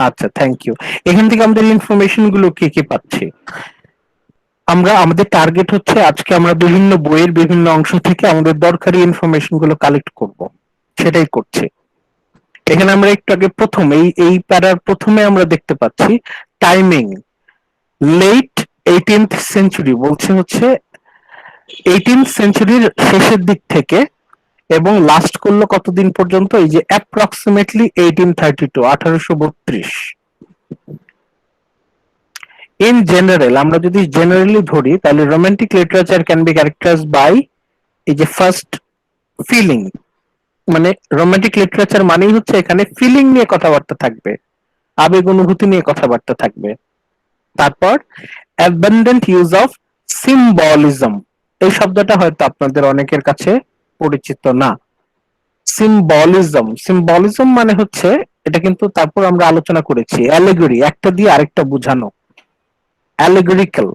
আচ্ছা, thank you. এখান থেকে আমাদের ইনফরমেশন গুলো কি কি পাচ্ছি? আমরা আমাদের টার্গেট হচ্ছে আজকে আমরা বিভিন্ন বইয়ের বিভিন্ন অংশ থেকে আমাদের দরকারি ইনফরমেশন গুলো কালেক্ট করব, সেটাই করছি। এখানে আমরা একটু আগে প্রথম এই প্যারার প্রথমে আমরা দেখতে পাচ্ছি টাইমিং লেট 18th সেঞ্চুরি বলছে হচ্ছে 18th সেঞ্চুরির শেষের দিক থেকে এবং লাস্ট করলো কতদিন পর্যন্ত, এই যে অ্যাপ্রক্সিমেটলি 1832, 1832। ইন জেনারেল আমরা যদি জেনারেলি ধরি তাহলে romantic literature can be characterized by এই যে ফার্স্ট ফিলিং, মানে রোমান্টিক লিটারেচার মানেই হচ্ছে এখানে ফিলিং নিয়ে কথাবার্তা থাকবে, আবেগ অনুভূতি নিয়ে কথাবার্তা থাকবে। তারপর অ্যাবান্ডেন্ট ইউজ অফ সিম্বলিজম, এই শব্দটা হয়তো আপনাদের অনেকের কাছে পরিচিত না। সিম্বলিজম মানে হচ্ছে, এটা কিন্তু তারপর আমরা আলোচনা করেছি, অ্যালেগরি, একটা দিয়ে আরেকটা বোঝানো, অ্যালেগরিক্যাল,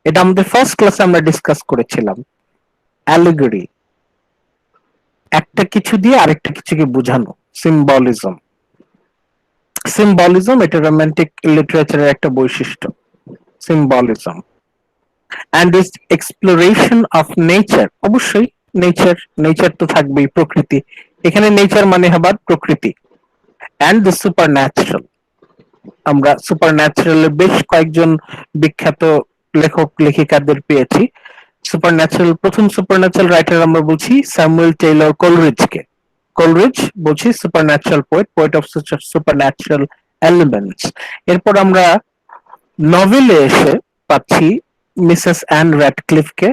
এটা আমাদের ফার্স্ট ক্লাসে আমরা ডিসকাস করেছিলাম। অ্যালেগরি, একটা কিছু দিয়ে আরেকটা কিছুকে বোঝানো, সিম্বলিজম। এটা রোমান্টিক লিটারেচারের একটা বৈশিষ্ট্য, symbolism. And is exploration of nature, অবশ্যই নেচার তো থাকবেই, প্রকৃতি, এখানে নেচার মানে আবার প্রকৃতি। অ্যান্ড দ্য সুপার ন্যাচারাল, আমরা সুপার ন্যাচারালের বেশ কয়েকজন বিখ্যাত লেখক লেখিকাদের পেয়েছি। প্রথম সুপার ন্যাচারাল রাইটার আমরা বলছি স্যামুয়েল টেইলর কোলরিজকে। বলছি super natural poet of super natural elements. এরপর আমরা নভেলে এসে পাচ্ছি মিসেস অ্যান র্যাডক্লিফকে,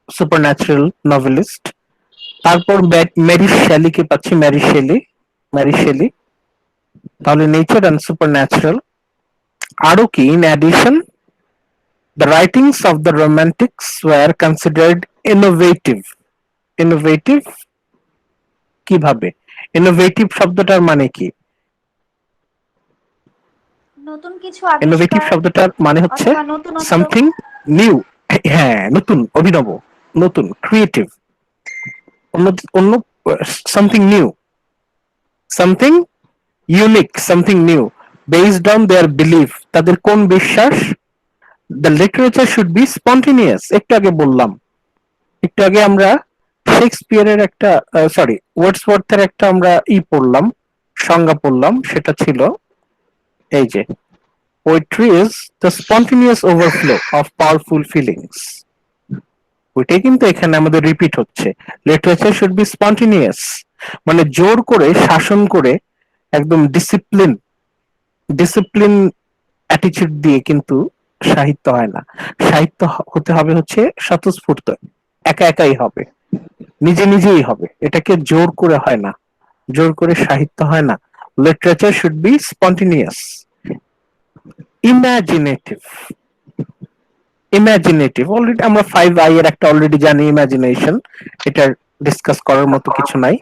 সুপার ন্যাচারাল নভেলিস্ট। তারপর ম্যারি শেলিকে পাচ্ছি, ম্যারি শেলি। তাহলে নেচার অ্যান্ড সুপার ন্যাচারাল। আরো কি, in addition the writings of the romantics were considered innovative কিভাবে, ইনোভেটিভ শব্দটার মানে কি? নতুন কিছু ইনোভেটিভ আবিষ্কার শব্দটার মানে হচ্ছে অথবা নতুনত্ব। সামথিং নিউ, হ্যাঁ নতুন, অভিনব, নতুন, ক্রিয়েটিভ, অন্য অন্য something new, something unique, something new, based on their belief, তাদের কোন বিশ্বাস? The literature should be spontaneous, একটু আগে বললাম, একটু আগে আমরা শেক্সপিয়ারের একটা ওয়ার্ডসওয়ার্থের একটা আমরা পড়লাম, সংজ্ঞা পড়লাম, সেটা ছিল এই যে poetry is the spontaneous overflow of powerful feelings. ওইটাই কিন্তু এখানে আমাদের রিপিট হচ্ছে, লিটারেচার শুড বি স্পন্টেনিয়াস, মানে জোর করে শাসন করে একদম ডিসিপ্লিন অ্যাটিটিউড দিয়ে কিন্তু সাহিত্য হয় না। সাহিত্য হতে হবে হচ্ছে স্বতঃস্ফূর্ত, একা একাই হবে, নিজেই হবে, এটাকে জোর করে হয় না, জোর করে সাহিত্য হয় না। Literature should be spontaneous. Imaginative, already আমরা 5i এর একটা অলরেডি জানি, ইমাজিনেশন, এটা ডিসকাস করার মতো কিছু নাই।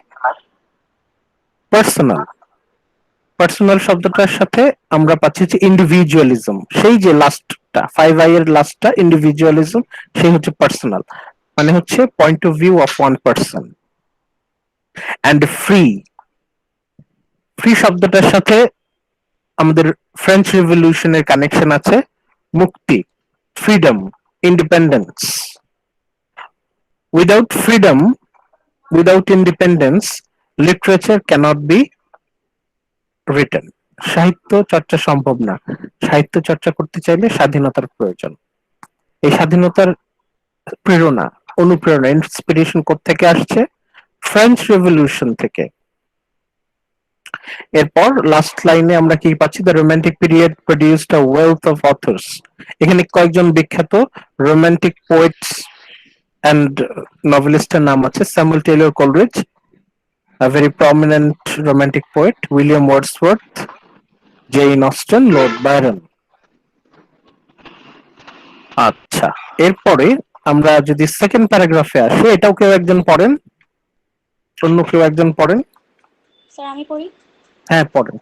পার্সোনাল শব্দটার সাথে আমরা পাচ্ছি যে ইন্ডিভিজুয়ালিজম, সেই যে লাস্টটা 5i এর লাস্টটা ইন্ডিভিজুয়ালিজম, সেই হচ্ছে পার্সোনাল, মানে হচ্ছে point of view of one person. And free শব্দটার সাথে আমাদের ফ্রেঞ্চ রিভলিউশনের কানেকশন আছে, মুক্তি, freedom, independence. Without independence literature cannot be written, সাহিত্য চর্চা সম্ভব না। সাহিত্য চর্চা করতে চাইলে স্বাধীনতার প্রয়োজন। এই স্বাধীনতার অনুপ্রেরণা, ইন্সপিরেশন কোত্থেকে আসছে? ফ্রেঞ্চ রেভলিউশন থেকে। এরপর লাস্ট লাইনে আমরা কি পাচ্ছি? The romantic period produced a wealth of authors. এখানে কয়েকজন বিখ্যাত রোমান্টিক পোয়েটস এন্ড নভেলিস্টের নাম আছে। Samuel Taylor Coleridge, a very prominent romantic poet, William Wordsworth, Jane Austen, Lord Byron. আচ্ছা, এরপরে আমরা যদি সেকেন্ড প্যারাগ্রাফে আসি, এটাও কেউ একজন পড়েন, অন্য কেউ একজন পড়েন। স্যার আমি পড়ি। হ্যাঁ পড়েন।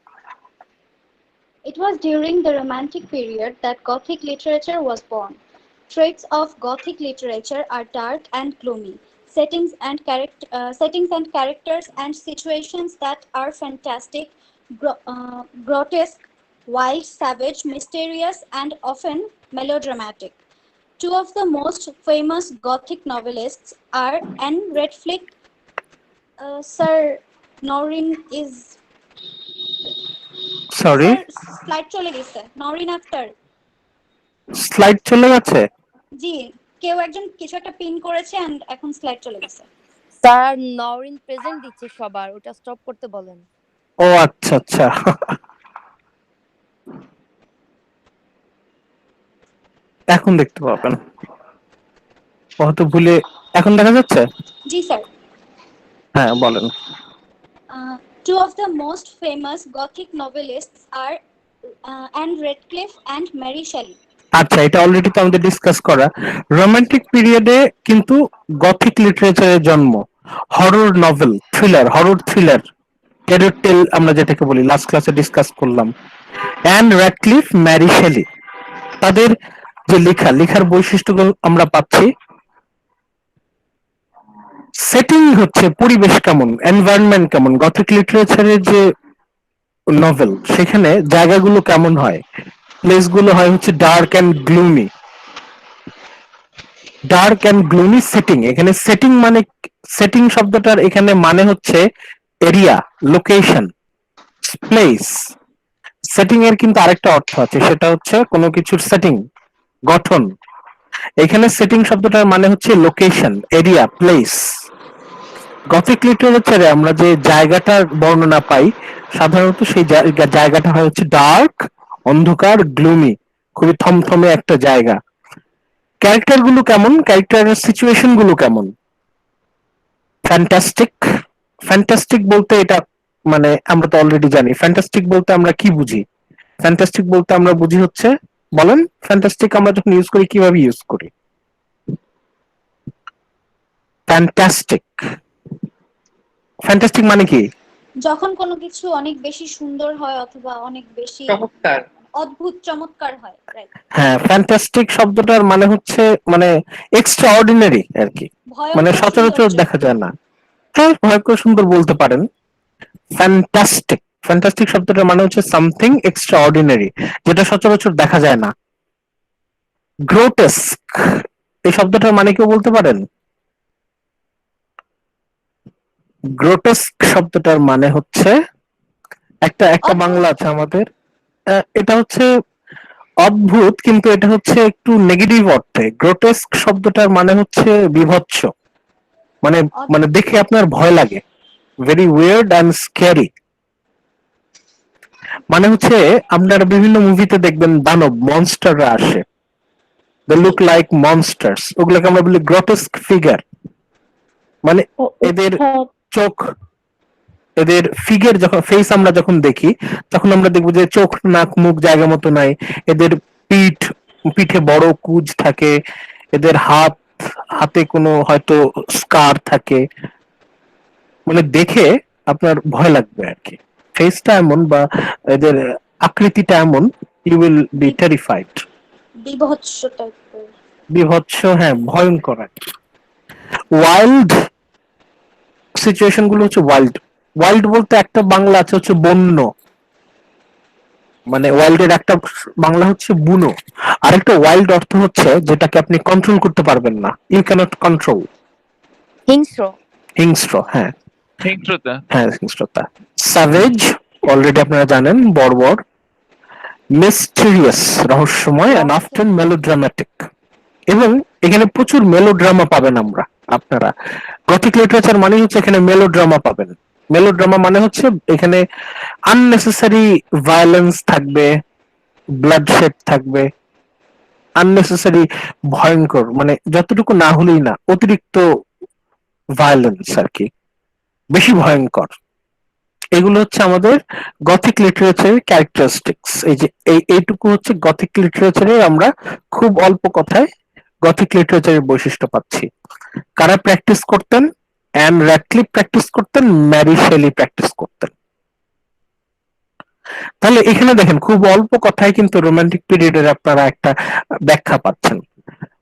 It was during the Romantic period that Gothic literature was born. Traits of Gothic literature are dark and gloomy, settings and characters and situations that are fantastic, grotesque, wild, savage, mysterious, and often melodramatic. Two of the most famous Gothic novelists are Anne Radcliffe. Sir, Noreen is. Sorry, sir slide চলে গেছে। Norin Akter. Slide চলে গেছে? জি, কেউ একজন কিছু একটা pin করেছে and এখন স্লাইড চলে গেছে। স্যার নরিন প্রেজেন্ট দিচ্ছে সবার, ওটা স্টপ করতে বলেন। ও আচ্ছা আচ্ছা। এখন দেখতে পাবেন, হয়তো ভুলে। এখন দেখা যাচ্ছে? জি স্যার। হ্যাঁ বলেন। Two of the most famous Gothic novelists are Anne Radcliffe and Mary Shelley. আচ্ছা, এটা অলরেডি তো আমাদের ডিসকাস করা। রোমান্টিক পিরিয়ডে কিন্তু গথিক লিটারেচারের জন্ম। Horror novel, thriller, horror thriller, terror tale আমরা যেটাকে বলি, লাস্ট ক্লাসে ডিসকাস করলাম। অ্যান র্যাডক্লিফ, ম্যারি শেলি, তাদের যে লেখার বৈশিষ্ট্যগুলো আমরা পাচ্ছি। সেটিং হচ্ছে পরিবেশ কেমন, এনভায়রনমেন্ট কেমন, গথিক লিটারেচারের যে নভেল সেখানে জায়গাগুলো কেমন হয়, প্লেস গুলো হয় হচ্ছে dark and gloomy. Dark and gloomy setting, এখানে সেটিং মানে, সেটিং শব্দটার এখানে মানে হচ্ছে এরিয়া, লোকেশন, প্লেস। সেটিং এর কিন্তু আরেকটা অর্থ আছে, সেটা হচ্ছে কোনো কিছুর সেটিং, গঠন। এখানে সেটিং শব্দটার মানে হচ্ছে লোকেশন, এরিয়া, প্লেস। গথিক লিটারেচারে আমরা যে জায়গাটার বর্ণনা পাই, সাধারণত সেই জায়গাটা হয় হচ্ছে ডার্ক, অন্ধকার, গ্লুমি, খুবই থমথমে একটা জায়গা। ক্যারেক্টার গুলো কেমন, ক্যারেক্টারের সিচুয়েশন গুলো কেমন? ফ্যান্টাস্টিক। ফ্যান্টাস্টিক বলতে এটা মানে আমরা তো অলরেডি জানি, ফ্যান্টাস্টিক বলতে আমরা কি বুঝি? ফ্যান্টাস্টিক বলতে আমরা বুঝি হচ্ছে, বলেন, ফ্যান্টাস্টিক আমরা যখন ইউজ করি কিভাবে ইউজ করি? ফ্যান্টাস্টিক, ফ্যান্টাস্টিক মানে কি? যখন কোনো কিছু অনেক বেশি সুন্দর হয় অথবা অনেক বেশি চমৎকার। অদ্ভুত চমৎকার হয়, রাইট? হ্যাঁ, ফ্যান্টাস্টিক শব্দটার মানে হচ্ছে মানে এক্সট্রা অর্ডিনারি আর কি, মানে ভয়ঙ্কর সচরাচর সৌন্দর্য। দেখা যায় না। হ্যাঁ, ভয়ঙ্কর সুন্দর বলতে পারেন। ফ্যান্টাস্টিক, ফ্যান্টাস্টিক শব্দটার মানে হচ্ছে সামথিং এক্সট্রা অর্ডিনারি, যেটা সচরাচর দেখা যায় না। গ্রোটেস্ক, এই শব্দটার মানে কেউ বলতে পারেন? গ্রোটেস্ক শব্দটার মানে হচ্ছে একটা একটা অদ্ভুত। বাংলা আছে আমাদের, এটা হচ্ছে অদ্ভুত, কিন্তু এটা হচ্ছে একটু নেগেটিভ অর্থে। গ্রোটেস্ক শব্দটার মানে হচ্ছে বিভৎস, মানে মানে দেখে আপনার ভয় লাগে, ভেরি উইয়ার্ড অ্যান্ড স্ক্যারি। মানে হচ্ছে আপনারা বিভিন্ন মুভিতে দেখবেন দানব, মনস্টাররা আসে, দে লুক লাইক মনস্টার্স, ওগুলোকে আমরা বলি গ্রোটেস্ক ফিগার। মানে এদের চোখ, এদের ফিগার যখন, ফেস আমরা যখন দেখি তখন আমরা দেখবো যে চোখ, নাক, মুখ জায়গা মতো নাই। এদের পিঠে বড় কুজ থাকে, এদের হাতে কোনো হয়তো স্কার থাকে, মানে দেখে আপনার ভয় লাগবে আর কি। ফেসটা এমন বা এদের আকৃতিটা এমন, ইউ উইল বি টেরিফাইড। বিভৎস টাইপের। বিভৎস, হ্যাঁ, ভয়ঙ্কর আর কি। ওয়াইল্ড সিচুয়েশন গুলো হচ্ছে ওয়াইল্ড। ওয়াইল্ড বলতে একটা বাংলা আছে হচ্ছে বন্য, মানে ওয়াইল্ড এর একটা বাংলা হচ্ছে বুনো। আরেকটা ওয়াইল্ড অর্থ হচ্ছে যেটাকে আপনি কন্ট্রোল করতে পারবেন না, ইউ ক্যানট কন্ট্রোল। হিংস্র। হিংস্র, হ্যাঁ হিংস্রতা। হ্যাঁ, হিংস্রতা। স্যাভেজ অলরেডি আপনারা জানেন, বর্বর। মিস্টেরিয়াস, রহস্যময়, এন্ড অফটেন মেলোড্রামাটিক। এবং এখানে প্রচুর মেলোড্রামা পাবেন আমরা, আপনারা। গথিক লিটারেচার মানে হচ্ছে এখানে মেলোড্রামা পাবেন। মেলোড্রামা মানে হচ্ছে এখানে আননেসেসারি ভায়োলেন্স থাকবে, ব্লাডশেড থাকবে, আননেসেসারি ভয়ঙ্কর, মানে যতটুকু না হলেই না, অতিরিক্ত ভায়োলেন্স আর কি, বেশি ভয়ঙ্কর। এগুলো হচ্ছে আমাদের গথিক লিটারেচারের ক্যারেক্টারিস্টিক্স। এই যে এইটুকু হচ্ছে গথিক লিটারেচারের আমরা খুব অল্প কথায় গথিক লিটারেচারের বৈশিষ্ট্য পাচ্ছি। কারা প্র্যাকটিস করতেন? অ্যান র্যাডক্লিফ প্র্যাকটিস করতেন, ম্যারি শেলি প্র্যাকটিস করতেন। তাহলে এখানে দেখেন খুব অল্প কথায় কিন্তু রোমান্টিক পিরিয়ডের আপনারা একটা ব্যাখ্যা পাচ্ছেন।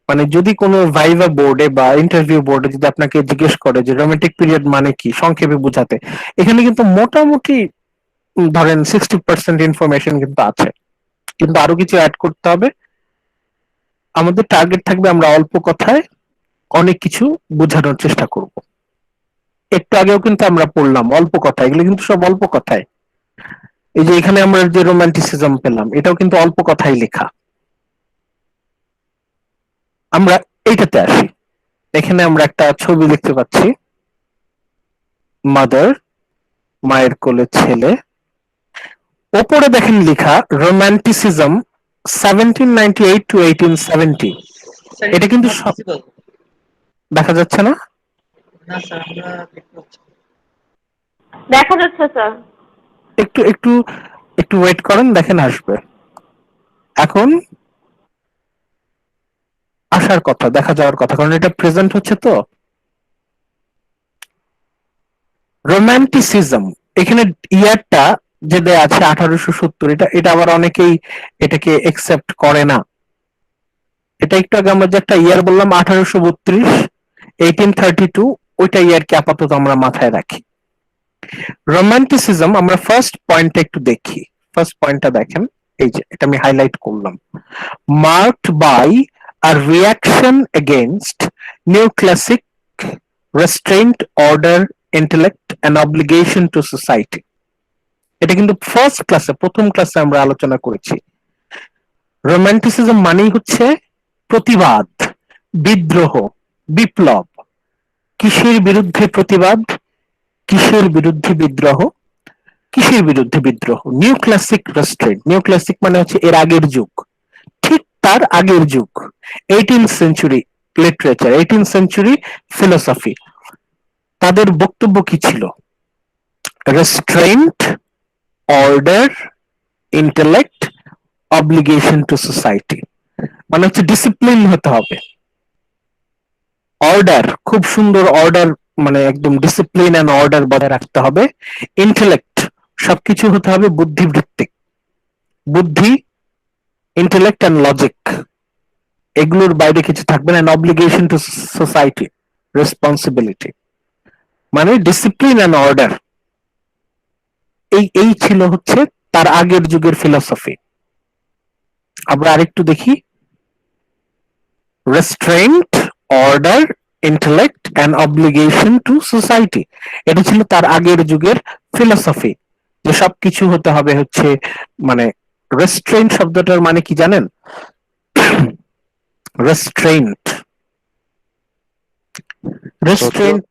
মানে যদি কোনো ভাইভা বোর্ডে বা ইন্টারভিউ বোর্ডে যদি আপনাকে জিজ্ঞেস করে যে রোমান্টিক পিরিয়ড মানে কি, সংক্ষেপে বোঝাতে, এখানে কিন্তু মোটামুটি ধরেন 60% ইনফরমেশন কিন্তু আছে, কিন্তু আরো কিছু অ্যাড করতে হবে। আমাদের টার্গেট থাকবে আমরা অল্প কথায় অনেক কিছু বোঝানোর চেষ্টা করব। একটু আগেও কিন্তু আমরা পড়লাম অল্প কথা, এগুলো কিন্তু সব অল্প কথায়। এই যে এখানে আমরা যে রোমান্টিসিজম পেলাম, এটাও কিন্তু অল্প কথায় লেখা। আমরা এইটাতে আসি। এখানে আমরা একটা ছবি দেখতে পাচ্ছি, মাদার, মায়ের কোলে ছেলে। ওপরে দেখেন লেখা রোমান্টিসিজম 1798 to 1870। এটা কিন্তু দেখা যাচ্ছে না? দেখা যাচ্ছে স্যার। একটু একটু একটু ওয়েট করেন, দেখেন আসবে। এখন আসার কথা, দেখা যাওয়ার কথা, কারণ এটা প্রেজেন্ট হচ্ছে তো। রোমান্টিসিজম, এখানে ইয়ারটা যে দেয়া আছে 1870, এটা আবার অনেকেই এটাকে একসেপ্ট করে না। এটা একটু আগে আমরা যে একটা ইয়ার বললাম 1832, 1832, ওইটা ইয়ারকে আপাতত আমরা মাথায় রাখি। রোমান্টিসিজম আমরা ফার্স্ট পয়েন্টটা একটু দেখি। ফার্স্ট পয়েন্টটা দেখেন, এই যে এটা আমি হাইলাইট করলাম, marked by a reaction against neoclassic restraint, order, intellect and obligation to society। এটা কিন্তু ফার্স্ট ক্লাসে, প্রথম ক্লাসে আমরা আলোচনা করেছি। রোমান্টিসিজম মানেই হচ্ছে প্রতিবাদ, বিদ্রোহ, বিপ্লব। কিসের বিরুদ্ধে প্রতিবাদ, কিসের বিরুদ্ধে বিদ্রোহ, কিসের বিরুদ্ধে বিদ্রোহ? New classic restrained. New classic মানে হচ্ছে এর আগের যুগ, ঠিক তার আগের যুগ, 18th century literature, 18th century philosophy. তাদের বক্তব্য কি ছিল? Restrained, order, intellect, obligation to society. মানে হচ্ছে ডিসিপ্লিন হতে হবে, অর্ডার, খুব সুন্দর অর্ডার, মানে একদম ডিসিপ্লিন এন্ড অর্ডার বজায় রাখতে হবে। ইন্টেলেক্ট, সবকিছু হতে হবে বুদ্ধিবৃত্তিক, বুদ্ধি, ইন্টেলেক্ট এন্ড লজিক, এগুলোর বাইরে কিছু থাকবে না। অব্লিগেশন টু সোসাইটি, রেসপন্সিবিলিটি, মানে ডিসিপ্লিন এন্ড অর্ডার। এই ছিল হচ্ছে তার আগের যুগের ফিলোসফি। আমরা আরেকটু দেখি, restraint, order, intellect and obligation to society, এটা ছিল তার আগের যুগের ফিলোসফি, যে সবকিছু হতে হবে হচ্ছে, মানে রেস্ট্রেন্ট শব্দটার মানে কি জানেন? রেস্ট্রেন্ট, রেস্ট্রেন্ট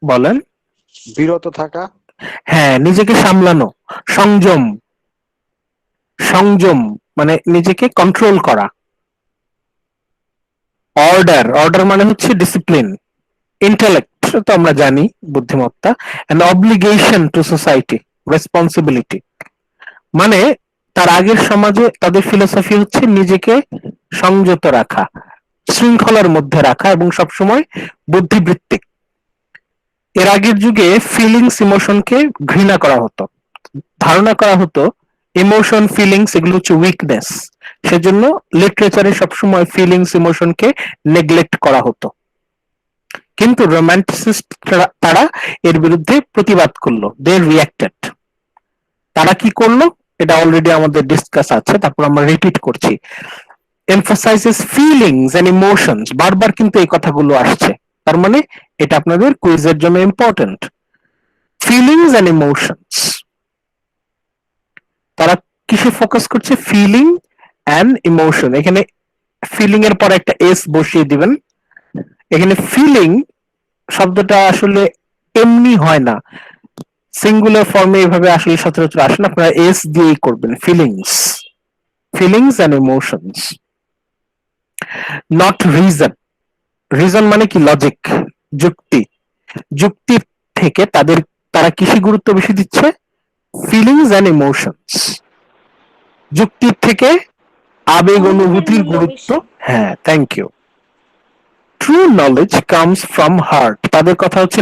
বলেন, বিরত থাকা। হ্যাঁ, নিজেকে সামলানো, সংযম, সংযম মানে নিজেকে কন্ট্রোল করা। অর্ডার, অর্ডার মানে হচ্ছে ডিসিপ্লিন। ইন্টেলেক্ট তো আমরা জানি বুদ্ধিমত্তা, and obligation to society, responsibility, মানে তার আগের সমাজে তাদের ফিলোসফি হচ্ছে নিজেকে সংযত রাখা, শৃঙ্খলার মধ্যে রাখা এবং সবসময় বুদ্ধিবৃত্তিক। এর আগের যুগে ফিলিংস, ইমোশনকে ঘৃণা করা হতো, ধারণা করা হতো ইমোশন, ফিলিংস এগুলো হচ্ছে উইকনেস, সেজন্য লিটারেচারে সবসময় ফিলিংস, ইমোশনকে নেগলেক্ট করা হতো। কিন্তু রোমান্টিসিস্ট তারা এর বিরুদ্ধে প্রতিবাদ করলো, দে রিঅ্যাক্টেড। তারা কি করলো এটা অলরেডি আমাদের ডিসকাস আছে, তারপর আমরা রিপিট করছি। এমফাসাইজেস ফিলিংস এন্ড ইমোশনস, বারবার কিন্তু এই কথাগুলো আসছে, তার মানে এটা আপনাদের কুইজের জন্য ইম্পর্টেন্ট। ফিলিংস এন্ড ইমোশনস, তারা কিসে ফোকাস করছে? Feeling and emotion. এখানে ফিলিং এর পর একটা এস বসিয়ে দিবেন। এখানে ফিলিং শব্দটা আসলে এমনি হয় না, সিঙ্গুলার ফর্মে এভাবে আসলে সচরাচর আসে না, আপনারা এস দিয়েই করবেন। Feelings, feelings and emotions, not reason. Reason মানে কি? লজিক, যুক্তি। যুক্তি থেকে তারা কিসে গুরুত্ব বেশি দিচ্ছে? Feelings and emotions. যুক্তির থেকে আবেগ, অনুভূতির গুরুত্ব। হ্যাঁ, thank you. True knowledge comes from heart, তাদের কথা হচ্ছে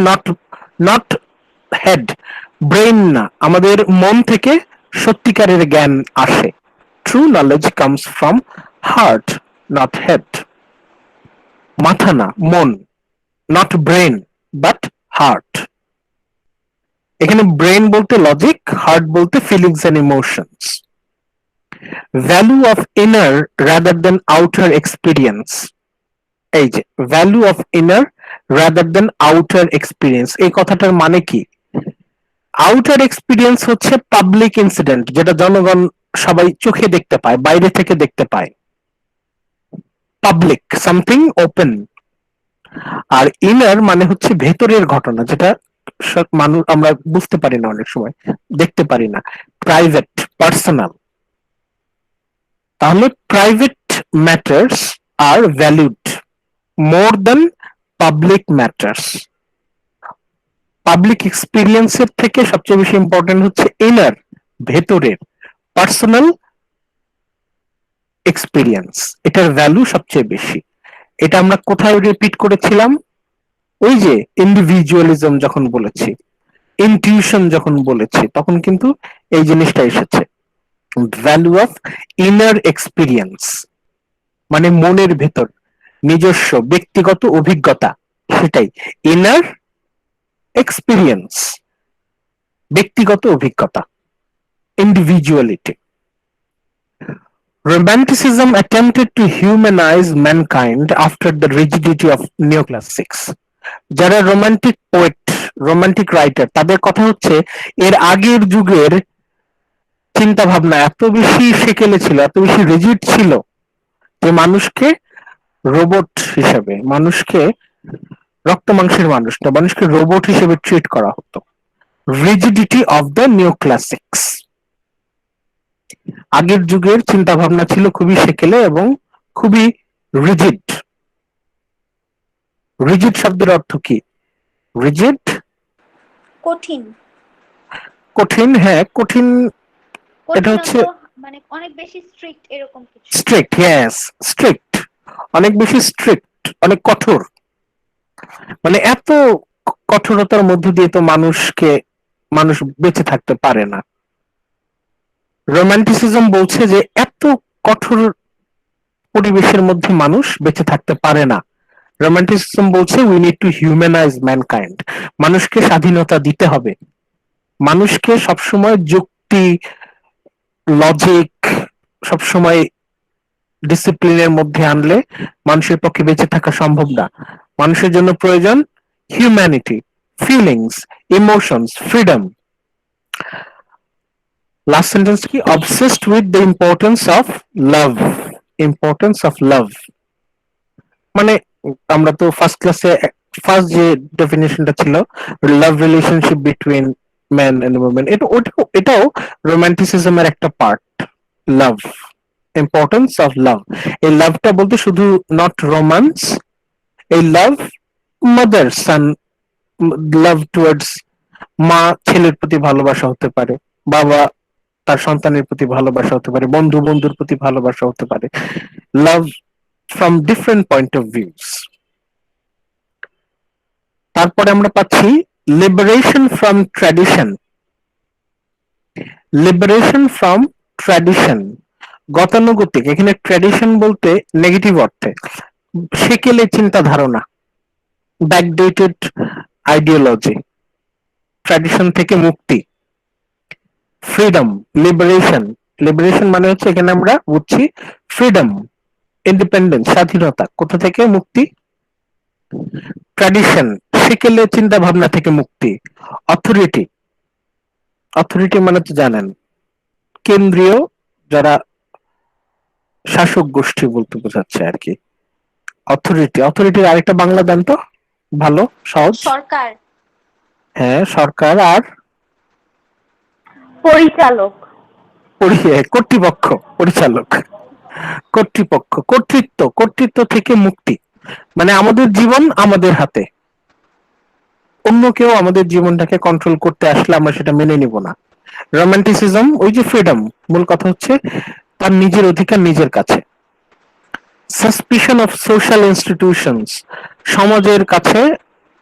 নট হেড, ব্রেন না, আমাদের মন থেকে সত্যিকারের জ্ঞান আসে। True knowledge comes from heart, not head, মাথা না, মন, নট ব্রেন বাট হার্ট। এখানে ব্রেন বলতে লজিক, হার্ট বলতে feelings and emotions. Value of inner rather than outer experience, এই যে value of inner rather than outer experience, এই কথাটার মানে কি? আউটার এক্সপিরিয়েন্স হচ্ছে পাবলিক ইনসিডেন্ট, যেটা জনগণ সবাই চোখে দেখতে পায়, বাইরে থেকে দেখতে পায়। Public, something open. আর ইনার মানে হচ্ছে ভেতরের ঘটনা, যেটা মানুষ আমরা বুঝতে পারি না, অনেক সময় দেখতে পারি না, প্রাইভেট, পার্সোনাল। তাহলে প্রাইভেট ম্যাটার্স আর ভ্যালুড মোর দেন পাবলিক ম্যাটার্স। পাবলিক এক্সপিরিয়েন্সের থেকে সবচেয়ে বেশি ইম্পর্টেন্ট হচ্ছে ইনার, ভেতরের, পার্সোনাল এক্সপিরিয়েন্স, এটার ভ্যালু সবচেয়ে বেশি। এটা আমরা কোথায় রিপিট করেছিলাম? ওই যে ইন্ডিভিজুয়ালিজম যখন বলেছি, ইনটিউশন যখন বলেছি, তখন কিন্তু এই জিনিসটা এসেছে, ভ্যালু অফ ইনার এক্সপিরিয়েন্স, মানে মনের ভেতর নিজস্ব ব্যক্তিগত অভিজ্ঞতা, সেটাই ইনার এক্সপিরিয়েন্স, ব্যক্তিগত অভিজ্ঞতা, individuality. Romanticism attempted to humanize mankind after the rigidity of neoclassics. যারা রোমান্টিক পোয়েট, রোমান্টিক রাইটার, তাদের কথা হচ্ছে এর আগের যুগের চিন্তা ভাবনা এত বেশি সেকেলে ছিল, এত বেশি রিজিড ছিল, যে মানুষকে রোবট হিসেবে, মানুষকে রক্ত মাংসের মানুষ না, মানুষকে রোবট হিসেবে ট্রিট করা হতো। Rigidity of the new classics, আগের যুগের চিন্তা ভাবনা ছিল খুবই সেকেলে এবং খুবই রিজিড। রিজিড শব্দের অর্থ কি? রিজিড কঠিন। কঠিন, হ্যাঁ কঠিন, এটা হচ্ছে মানে অনেক বেশি স্ট্রিক্ট এরকম কিছু। স্ট্রিক্ট, ইয়েস, স্ট্রিক্ট, অনেক বেশি স্ট্রিক্ট, অনেক কঠোর। মানে এত কঠোরতার মধ্য দিয়ে তো মানুষ বেঁচে থাকতে পারে না। রোমান্টিসিজম বলছে যে এত কঠোর পরিবেশের মধ্যে মানুষ বেঁচে থাকতে পারে না। রোমান্টিসিজম বলছে we need to humanise mankind, মানুষকে স্বাধীনতা দিতে হবে, মানুষকে সবসময় যুক্তি, লজিক, সবসময় ডিসিপ্লিনের মধ্যে আনলে মানুষের পক্ষে বেঁচে থাকা সম্ভব না। মানুষের জন্য প্রয়োজন humanity, feelings, emotions, freedom. Last sentence কি? Obsessed with the importance of love, importance of love. মানে আমরা তো ফার্স্ট যে ডেফিনেশনটা ছিল, love relationship between man and women, এটাও রোমান্টিসিজমের একটা part. Love, importance of love. এই লাভটা বলতে শুধু নট রোমান্স, এই লাভ মাদার সান, লাভ টুয়ার্ডস, মা ছেলের প্রতি ভালোবাসা হতে পারে, বাবা তার সন্তানের প্রতি ভালোবাসা হতে পারে, বন্ধু বন্ধুর প্রতি ভালোবাসা হতে পারে। Love from different point of views. তারপরে আমরা পাচ্ছি liberation from tradition. Liberation from tradition, গতানুগতিক। এখানে ট্র্যাডিশন বলতে নেগেটিভ অর্থে, সেকেলে চিন্তা ধারণা, ব্যাকডেটেড আইডিওলজি, ট্র্যাডিশন থেকে মুক্তি। ফ্রিডম, লিবারেশন, লিবারেশন মানে হচ্ছে এখানে আমরা বুঝছি ফ্রিডম, ইন্ডিপেন্ডেন্স, স্বাধীনতা। কোথা থেকে মুক্তি? ট্র্যাডিশন, সেকেলে চিন্তা ভাবনা থেকে মুক্তি। অথরিটি, অথরিটি মানে তো জানেন কেন্দ্রীয় যারা শাসক গোষ্ঠী বলতে বোঝাচ্ছে আর কি। অথরিটি, অথরিটির আরেকটা বাংলা দেন তো ভালো সহজ। সরকার। হ্যাঁ সরকার, আর পরিচালক, কর্তৃপক্ষ, পরিচালক, কর্তৃপক্ষ, কর্তৃত্ব, কর্তৃত্ব থেকে মুক্তি। মানে আমাদের জীবন আমাদের হাতে, অন্য কেউ আমাদের জীবনটাকে কন্ট্রোল করতে আসলে আমরা সেটা মেনে নিব না। রোমান্টিসিজম ওই যে ফ্রিডম, মূল কথা হচ্ছে তার নিজের অধিকার নিজের কাছে। সাসপিশন অফ সোশ্যাল ইনস্টিটিউশনস, সমাজের কাছে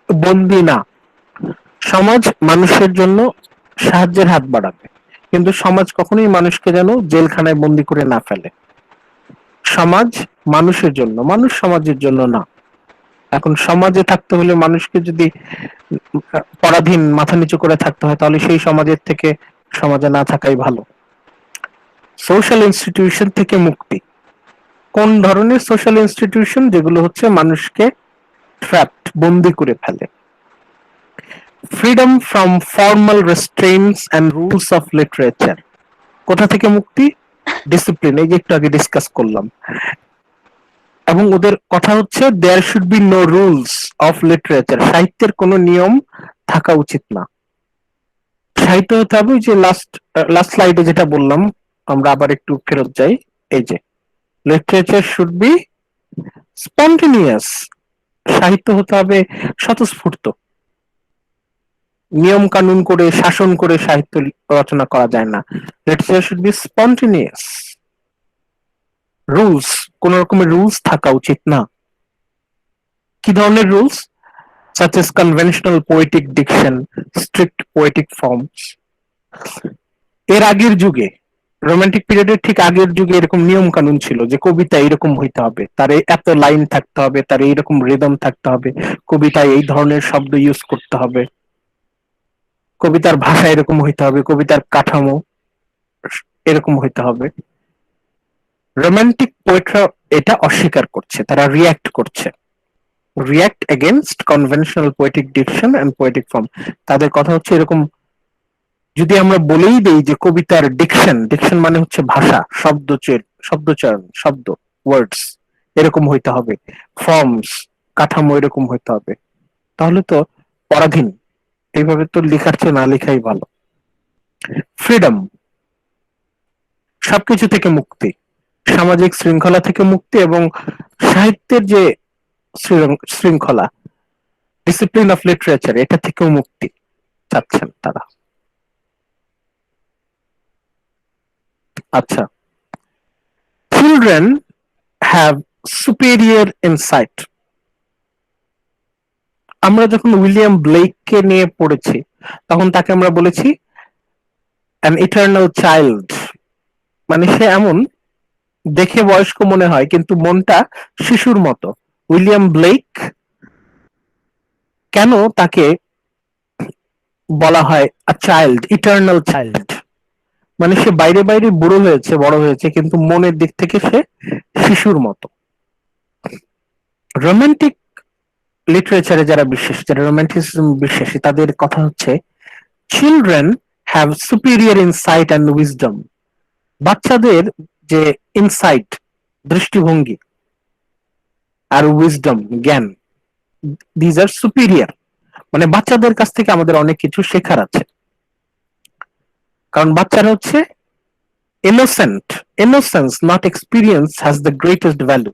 বন্দী না। সমাজ মানুষের জন্য সাহায্যের হাত বাড়াবে, কিন্তু সমাজ কখনোই মানুষকে যেন জেলখানায় বন্দি করে না ফেলে। সমাজ মানুষের জন্য, মানুষ সমাজের জন্য না। এখন সমাজে থাকতে হলে মানুষকে যদি পরাধীন, মাথা নিচু করে থাকতে হয়, তাহলে সেই সমাজের থেকে সমাজে না থাকাই ভালো। সোশ্যাল ইনস্টিটিউশন থেকে মুক্তি। কোন ধরনের সোশ্যাল ইনস্টিটিউশন? যেগুলো হচ্ছে মানুষকে ট্র্যাপড, বন্দি করে ফেলে। Freedom from formal restraints and rules of literature. কোথা থেকে মুক্তি? ডিসিপ্লিন, এই যে একটু আগে ডিসকাস করলাম। এবং ওদের কথা হচ্ছে there should be no rules of literature, সাহিত্যের কোনো নিয়ম থাকা উচিত না। সাহিত্য হতে হবে ওই যে লাস্ট লাস্ট স্লাইডে যেটা বললাম, আমরা আবার একটু ফেরত যাই। এই যে লিটারেচার শুড বি স্পন্টেনিয়াস, সাহিত্য হতে হবে স্বতঃস্ফূর্ত, নিয়ম কানুন করে শাসন করে সাহিত্য রচনা করা যায় না। Literature should be spontaneous, rules, কোন রকমের রুলস থাকা উচিত না। কি ধরনের rules? such as conventional poetic diction, strict poetic forms. এর আগের যুগে, রোমান্টিক পিরিয়ডের ঠিক আগের যুগে এরকম নিয়ম কানুন ছিল যে কবিতা এরকম হইতে হবে, তার এত লাইন থাকতে হবে, তার এইরকম রিদম থাকতে হবে, কবিতায় এই ধরনের শব্দ ইউজ করতে হবে, কবিতার ভাষা এরকম হইতে হবে, কবিতার কাঠামো এরকম হইতে হবে। রোমান্টিক পোয়েটরা এটা অস্বীকার করছে, তারা রিয়্যাক্ট করছে, react against conventional poetic diction and poetic form. তাদের কথা হচ্ছে এরকম, যদি আমরা বলেই দেই যে কবিতার ডিকশন, ডিকশন মানে হচ্ছে ভাষা, শব্দচয়ন, শব্দ, ওয়ার্ডস এরকম হইতে হবে, ফর্মস, কাঠামো এরকম হইতে হবে, তাহলে তো পরাধীন, এইভাবে তো লেখার চেয়ে না লেখাই ভালো। ফ্রিডম, সবকিছু থেকে মুক্তি, সামাজিক শৃঙ্খলা থেকে মুক্তি এবং সাহিত্যের যে শৃঙ্খলা, ডিসিপ্লিন অফ লিটারেচার, এটা থেকেও মুক্তি চাচ্ছেন তারা। আচ্ছা, চিলড্রেন হ্যাভ সুপিরিয়র ইনসাইট। আমরা যখন উইলিয়াম ব্লেককে নিয়ে পড়েছি তখন তাকে আমরা বলেছি অ্যান ইটার্নাল চাইল্ড, মানে সে এমন দেখে বয়স্ক মনে হয় কিন্তু মনটা শিশুর মতো। উইলিয়াম ব্লেক কেন তাকে বলা হয় আ চাইল্ড, ইটার্নাল চাইল্ড, মানে সে বাইরে বাইরে বুড়ো হয়েছে, বড় হয়েছে, কিন্তু মনের দিক থেকে সে শিশুর মতো। রোমান্টিক লিটারেচারে যারা বিশ্বাসী, যারা রোমান্টিসিজম বিশ্বাসী, তাদের কথা হচ্ছে children have superior insight and wisdom. বাচ্চাদের যে ইনসাইট, দৃষ্টিভঙ্গি, আর উইজডম, জ্ঞান, দিজ আর সুপিরিয়র, মানে বাচ্চাদের কাছ থেকে আমাদের অনেক কিছু শেখার আছে, কারণ বাচ্চারা হচ্ছে innocent. Innocence not experience has the greatest value.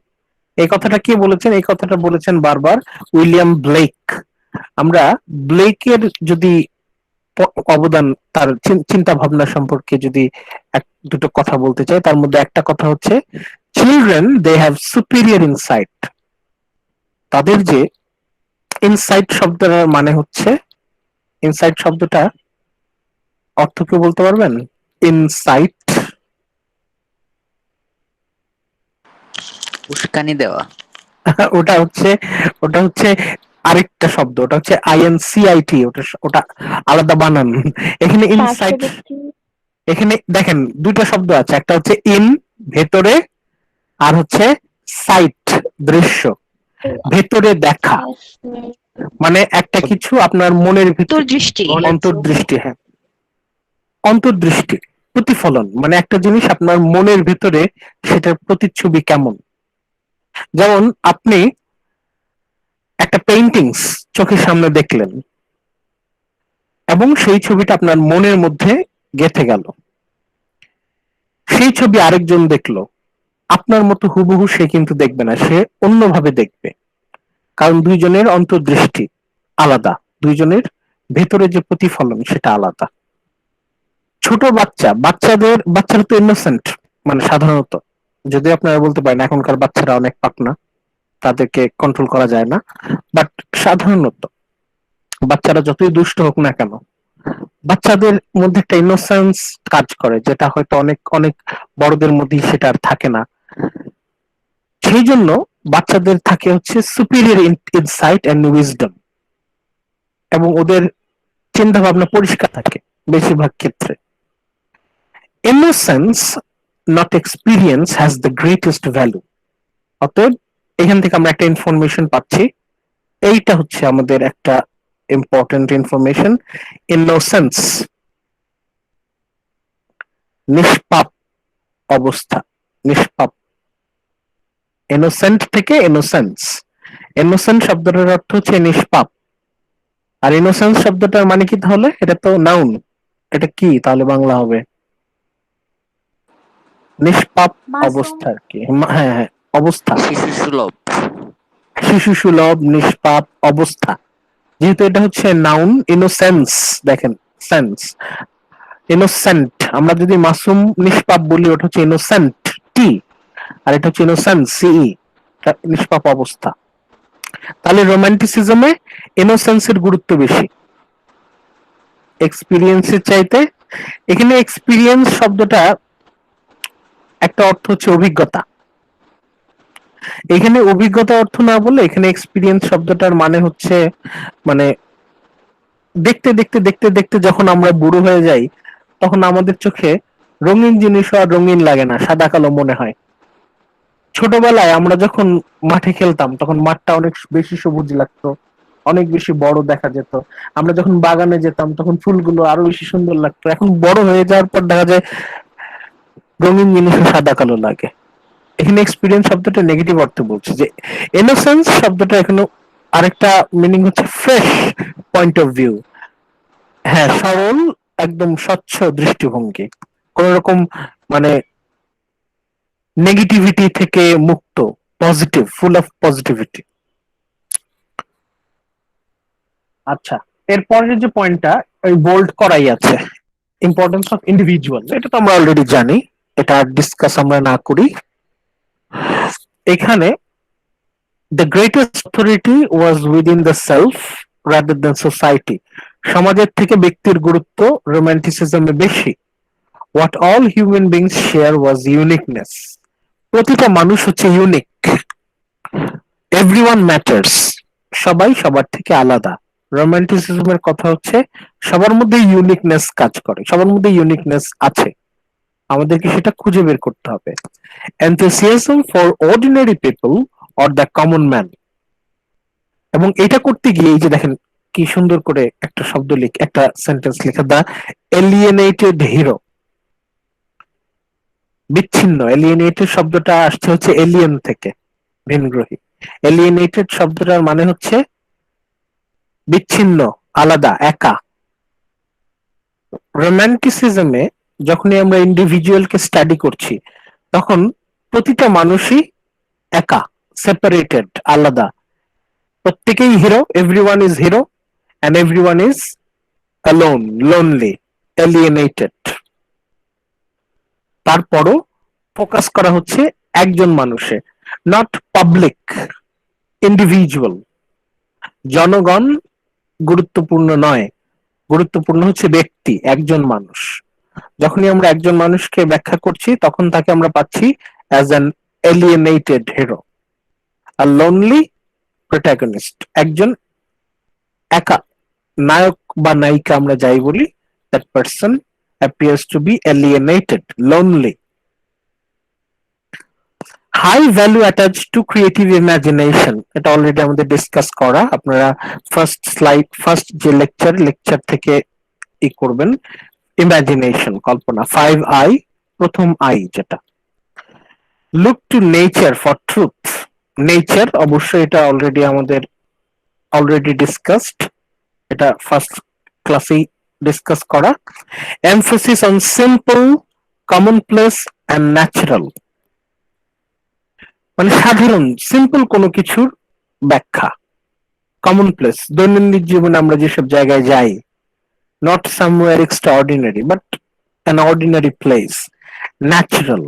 এই কথাটা কে বলেছেন? এই কথাটা বলেছেন বারবার উইলিয়াম ব্লেক। আমরা ব্লেকের যদি অবদান, তার চিন্তা ভাবনা সম্পর্কে যদি এক দুটো কথা বলতে চাই, তার মধ্যে একটা কথা হচ্ছে children they have superior insight. তাদের যে ইনসাইট শব্দটার মানে হচ্ছে, ইনসাইট শব্দটা অর্থ কি বলতে পারবেন? ইনসাইট উস্কানি দেওয়া। ওটা হচ্ছে, ওটা হচ্ছে আরেকটা শব্দ, ওটা হচ্ছে আইএনসিআইটি, ওটা আলাদা বানান। এখানে ইনসাইট, এখানে দেখেন দুইটা শব্দ আছে, একটা হচ্ছে ইন, ভেতরে, আর হচ্ছে সাইট, দৃশ্য, ভেতরে দেখা, মানে একটা কিছু আপনার মনের ভিতর, অন্তর্দৃষ্টি, হ্যাঁ অন্তর্দৃষ্টি, প্রতিফলন, মানে একটা জিনিস আপনার মনের ভিতরে সেটার প্রতিচ্ছবি কেমন। যেমন আপনি একটা পেইন্টিংস চোখের সামনে দেখলেন এবং সেই ছবিটা আপনার মনের মধ্যে গেঁথে গেল, সেই ছবি আরেকজন দেখলো, আপনার মতো হুবহু সে কিন্তু দেখবে না, সে অন্যভাবে দেখবে, কারণ দুইজনের অন্তর্দৃষ্টি আলাদা, দুইজনের ভেতরে যে প্রতিফলন সেটা আলাদা। ছোট বাচ্চারা তো ইনোসেন্ট, মানে সাধারণত, যদি আপনারা বলতে পারেন এখনকার বাচ্চারা অনেক পাকনা, তাদেরকে কন্ট্রোল করা যায় না, বাট সাধারণত বাচ্চারা যতই দুষ্ট হোক না কেন, বাচ্চাদের মধ্যে একটা ইনোসেন্স কাজ করে, যেটা হয়তো অনেক অনেক বড়দের মধ্যে সেটা আর থাকে না। সেই জন্য বাচ্চাদের থাকে হচ্ছে সুপিরিয়র ইনসাইট এন্ড উইজডম, এবং ওদের চিন্তা ভাবনা পরিষ্কার থাকে বেশিরভাগ ক্ষেত্রে। Innocence not experience has the greatest value. অতএব এখান থেকে আমরা একটা ইনফরমেশন পাচ্ছি, এইটা হচ্ছে আমাদের একটা ইম্পর্টেন্ট ইনফরমেশন। ইনোসেন্স, নিষ্পাপ অবস্থা, নিষ্পাপ, ইনোসেন্ট থেকে ইনোসেন্স। ইনোসেন্ট শব্দটার অর্থ হচ্ছে নিষ্পাপ, আর ইনোসেন্স শব্দটার মানে কি তাহলে? এটা তো নাউন, এটা কি তাহলে বাংলা হবে? নিষ্পাপ মাসুম। অবস্থা আর কি। হ্যাঁ হ্যাঁ, অবস্থা, শিশু সুলভ। শিশু সুলভ, নিষ্পাপ অবস্থা। যেহেতু এটা হচ্ছে নাউন, ইনোসেন্স, দেখেন সেন্স, ইনোসেন্ট। আমরা যদি মাসুম নিষ্পাপ বলি ওটা হচ্ছে ইনোসেন্ট টি, আর এটা হচ্ছে ইনোসেন্স সিই, নিষ্পাপ অবস্থা। তাহলে রোমান্টিসিজমে ইনোসেন্সের গুরুত্ব বেশি এক্সপিরিয়েন্সের চাইতে। এখানে এক্সপিরিয়েন্স শব্দটা একটা অর্থ হচ্ছে অভিজ্ঞতা, এখানে অভিজ্ঞতা অর্থ না বলে এখানে এক্সপিরিয়েন্স শব্দটার মানে হচ্ছে মানে দেখতে দেখতে দেখতে দেখতে যখন আমরা বুড়ো হয়ে যাই তখন আমাদের চোখে রঙিন জিনিস আর রঙিন লাগে না, সাদা কালো মনে হয়। ছোটবেলায় আমরা যখন মাঠে খেলতাম তখন মাঠটা অনেক বেশি সবুজ লাগতো, অনেক বেশি বড় দেখা যেত। আমরা যখন বাগানে যেতাম তখন ফুলগুলো আরো বেশি সুন্দর লাগতো। এখন বড় হয়ে যাওয়ার পর দেখা যায় রঙিন জিনিসও সাদা কালো লাগে। এখানে এক্সপিরিয়েন্স শব্দটা নেগেটিভ অর্থে বলছে, যে ইনোসেন্স শব্দটা এখানে আরেকটা মিনিং হচ্ছে ফ্রেশ পয়েন্ট অফ ভিউ। হ্যাঁ, সরল, একদম স্বচ্ছ দৃষ্টিভঙ্গি, কোন রকম মানে নেগেটিভিটি থেকে মুক্ত, পজিটিভ, ফুল অফ পজিটিভিটি। আচ্ছা, এরপরের যে পয়েন্টটা ওই বোল্ড করাই আছে, ইম্পর্টেন্স অফ ইন্ডিভিজুয়াল, এটা তো আমরা অলরেডি জানি, এটা ডিসকাস আমরা না করি। এখানে the greatest authority was within the self rather than society, সমাজের থেকে ব্যক্তির গুরুত্ব রোমান্টিসিজমে বেশি। what all human beings share was uniqueness, প্রতিটা মানুষ হচ্ছে ইউনিক। everyone matters, সবাই সবার থেকে আলাদা। রোমান্টিসিজমের কথা হচ্ছে সবার মধ্যে ইউনিকনেস কাজ করে, সবার মধ্যে ইউনিকনেস আছে, আমাদেরকে সেটা খুঁজে বের করতে হবে। enthusiasm for ordinary people or the common man, এবং এটা করতে গিয়ে এই যে দেখেন কি সুন্দর করে একটা শব্দ একটা সেন্টেন্স লেখা, দা এলিয়েনেটেড হিরো। বিচ্ছিন্ন, এলিয়েনেটেড শব্দটা আসছে হচ্ছে এলিয়েন থেকে, ভিনগ্রহী। এলিয়েনেটেড শব্দটার মানে হচ্ছে বিচ্ছিন্ন, আলাদা, একা। রোমান্টিসিজমে যখনই আমরা ইন্ডিভিজুয়ালকে স্টাডি করছি তখন প্রতিটা মানুষই একা, সেপারেটেড, আলাদা। প্রত্যেকেই hero, everyone is hero and everyone is alone, lonely, alienated. তারপরও ফোকাস করা হচ্ছে একজন মানুষে, নট পাবলিক, ইন্ডিভিজুয়াল। জনগণ গুরুত্বপূর্ণ নয়, গুরুত্বপূর্ণ হচ্ছে ব্যক্তি, একজন মানুষ। যখনই আমরা একজন মানুষকে ব্যাখ্যা করছি তখন তাকে আমরা পাচ্ছি as an alienated hero, a lonely protagonist, একজন একা নায়ক বা নায়িকা আমরা যাই বলি, that person appears to be alienated, lonely. High value attached to creative imagination, এটা অলরেডি আমাদের ডিসকাস করা, আপনারা ফার্স্ট স্লাইড, ফার্স্ট যে লেকচার থেকে ই করবেন। ইমাজিনেশন, কল্পনা, 5I, প্রথম আই যেটা। Look to nature for truth, nature অবশ্যই এটা অলরেডি ডিসকাসড, এটা ফার্স্ট ক্লাসেই ডিসকাস করা। Emphasis on simple, commonplace and natural, মানে সাধারণ, সিম্পল কোনো কিছুর ব্যাখ্যা। কমনপ্লেস, দৈনন্দিন জীবনে আমরা যেসব জায়গায় যাই, not somewhere extraordinary but an ordinary place. Natural,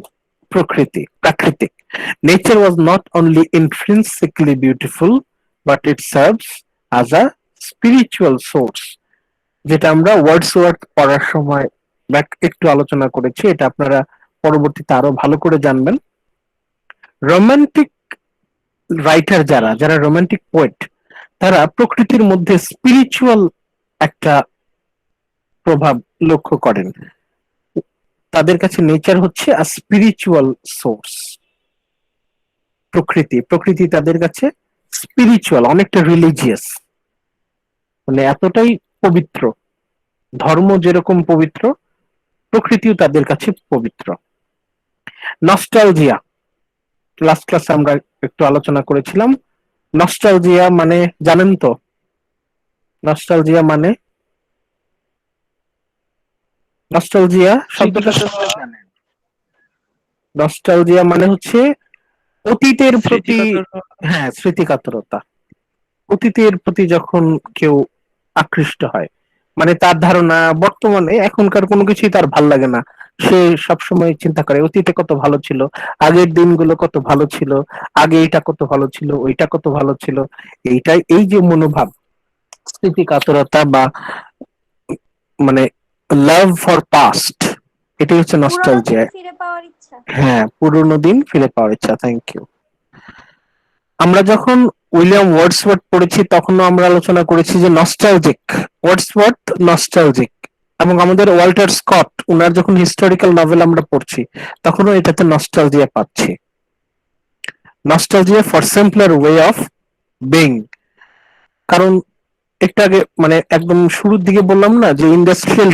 প্রকৃতি, প্রাকৃতিক। Nature was not only intrinsically beautiful but it serves as a spiritual source, যেটা আমরা ওয়ার্ডসওয়ার্থ পড়ার সময় একটু আলোচনা করেছি, এটা আপনারা পরবর্তীতে আরো ভালো করে জানবেন। রোমান্টিক রাইটার যারা রোমান্টিক পোয়েট, তারা প্রকৃতির মধ্যে স্পিরিচুয়াল একটা প্রভাব লক্ষ্য করেন। তাদের কাছে নেচার হচ্ছে আ স্পিরিচুয়াল সোর্স। প্রকৃতি তাদের কাছে স্পিরিচুয়াল, অনেকটা রিলিজিয়াস, মানে এতটাই পবিত্র। ধর্ম যেরকম পবিত্র, প্রকৃতিও তাদের কাছে পবিত্র। নস্টালজিয়া, লাস্ট ক্লাসে আমরা একটু আলোচনা করেছিলাম। নস্টালজিয়া মানে জানেন তো? নস্টালজিয়া মানে নস্টালজিয়া শব্দটা তো সবাই জানেন। নস্টালজিয়া মানে হচ্ছে অতীতের প্রতি, স্মৃতিকাতর হ্যাঁ, স্মৃতিকাতরতা। অতীতের প্রতি যখন কেউ আকৃষ্ট হয়, মানে তার ধারণা বর্তমানে এখনকার কোনো কিছুই তার ভাল লাগে না। সে সবসময় চিন্তা করে অতীতে কত ভালো ছিল, আগের দিনগুলো কত ভালো ছিল, আগে এটা কত ভালো ছিল, ওইটা কত ভালো ছিল। এইটাই, এই যে মনোভাব, স্মৃতিকাতরতা বা মানে লাভ ফর পাস্ট, এটাই হচ্ছে পুরোনো দিন নস্টালজিয়া। ফিরে পাওয়ার ইচ্ছা। হ্যাঁ, পুরোনো দিন ফিরে পাওয়ার ইচ্ছা। Thank you. আমরা যখন উইলিয়াম ওয়ার্ডসওয়ার্থ পড়েছি তখনও আমরা আলোচনা করেছি যে নস্টালজিক, ওয়ার্ডসওয়ার্থ নস্টালজিক। এবং আমাদের ওয়াল্টার স্কট উনার যখন হিস্টোরিক্যাল নভেল আমরা পড়ছি তখনও এটাতে নস্টালজিয়া পাচ্ছি। Nostalgia for simpler way of being. কারণ একটু আগে মানে একদম শুরুর দিকে বললাম না যে ইন্ডাস্ট্রিয়াল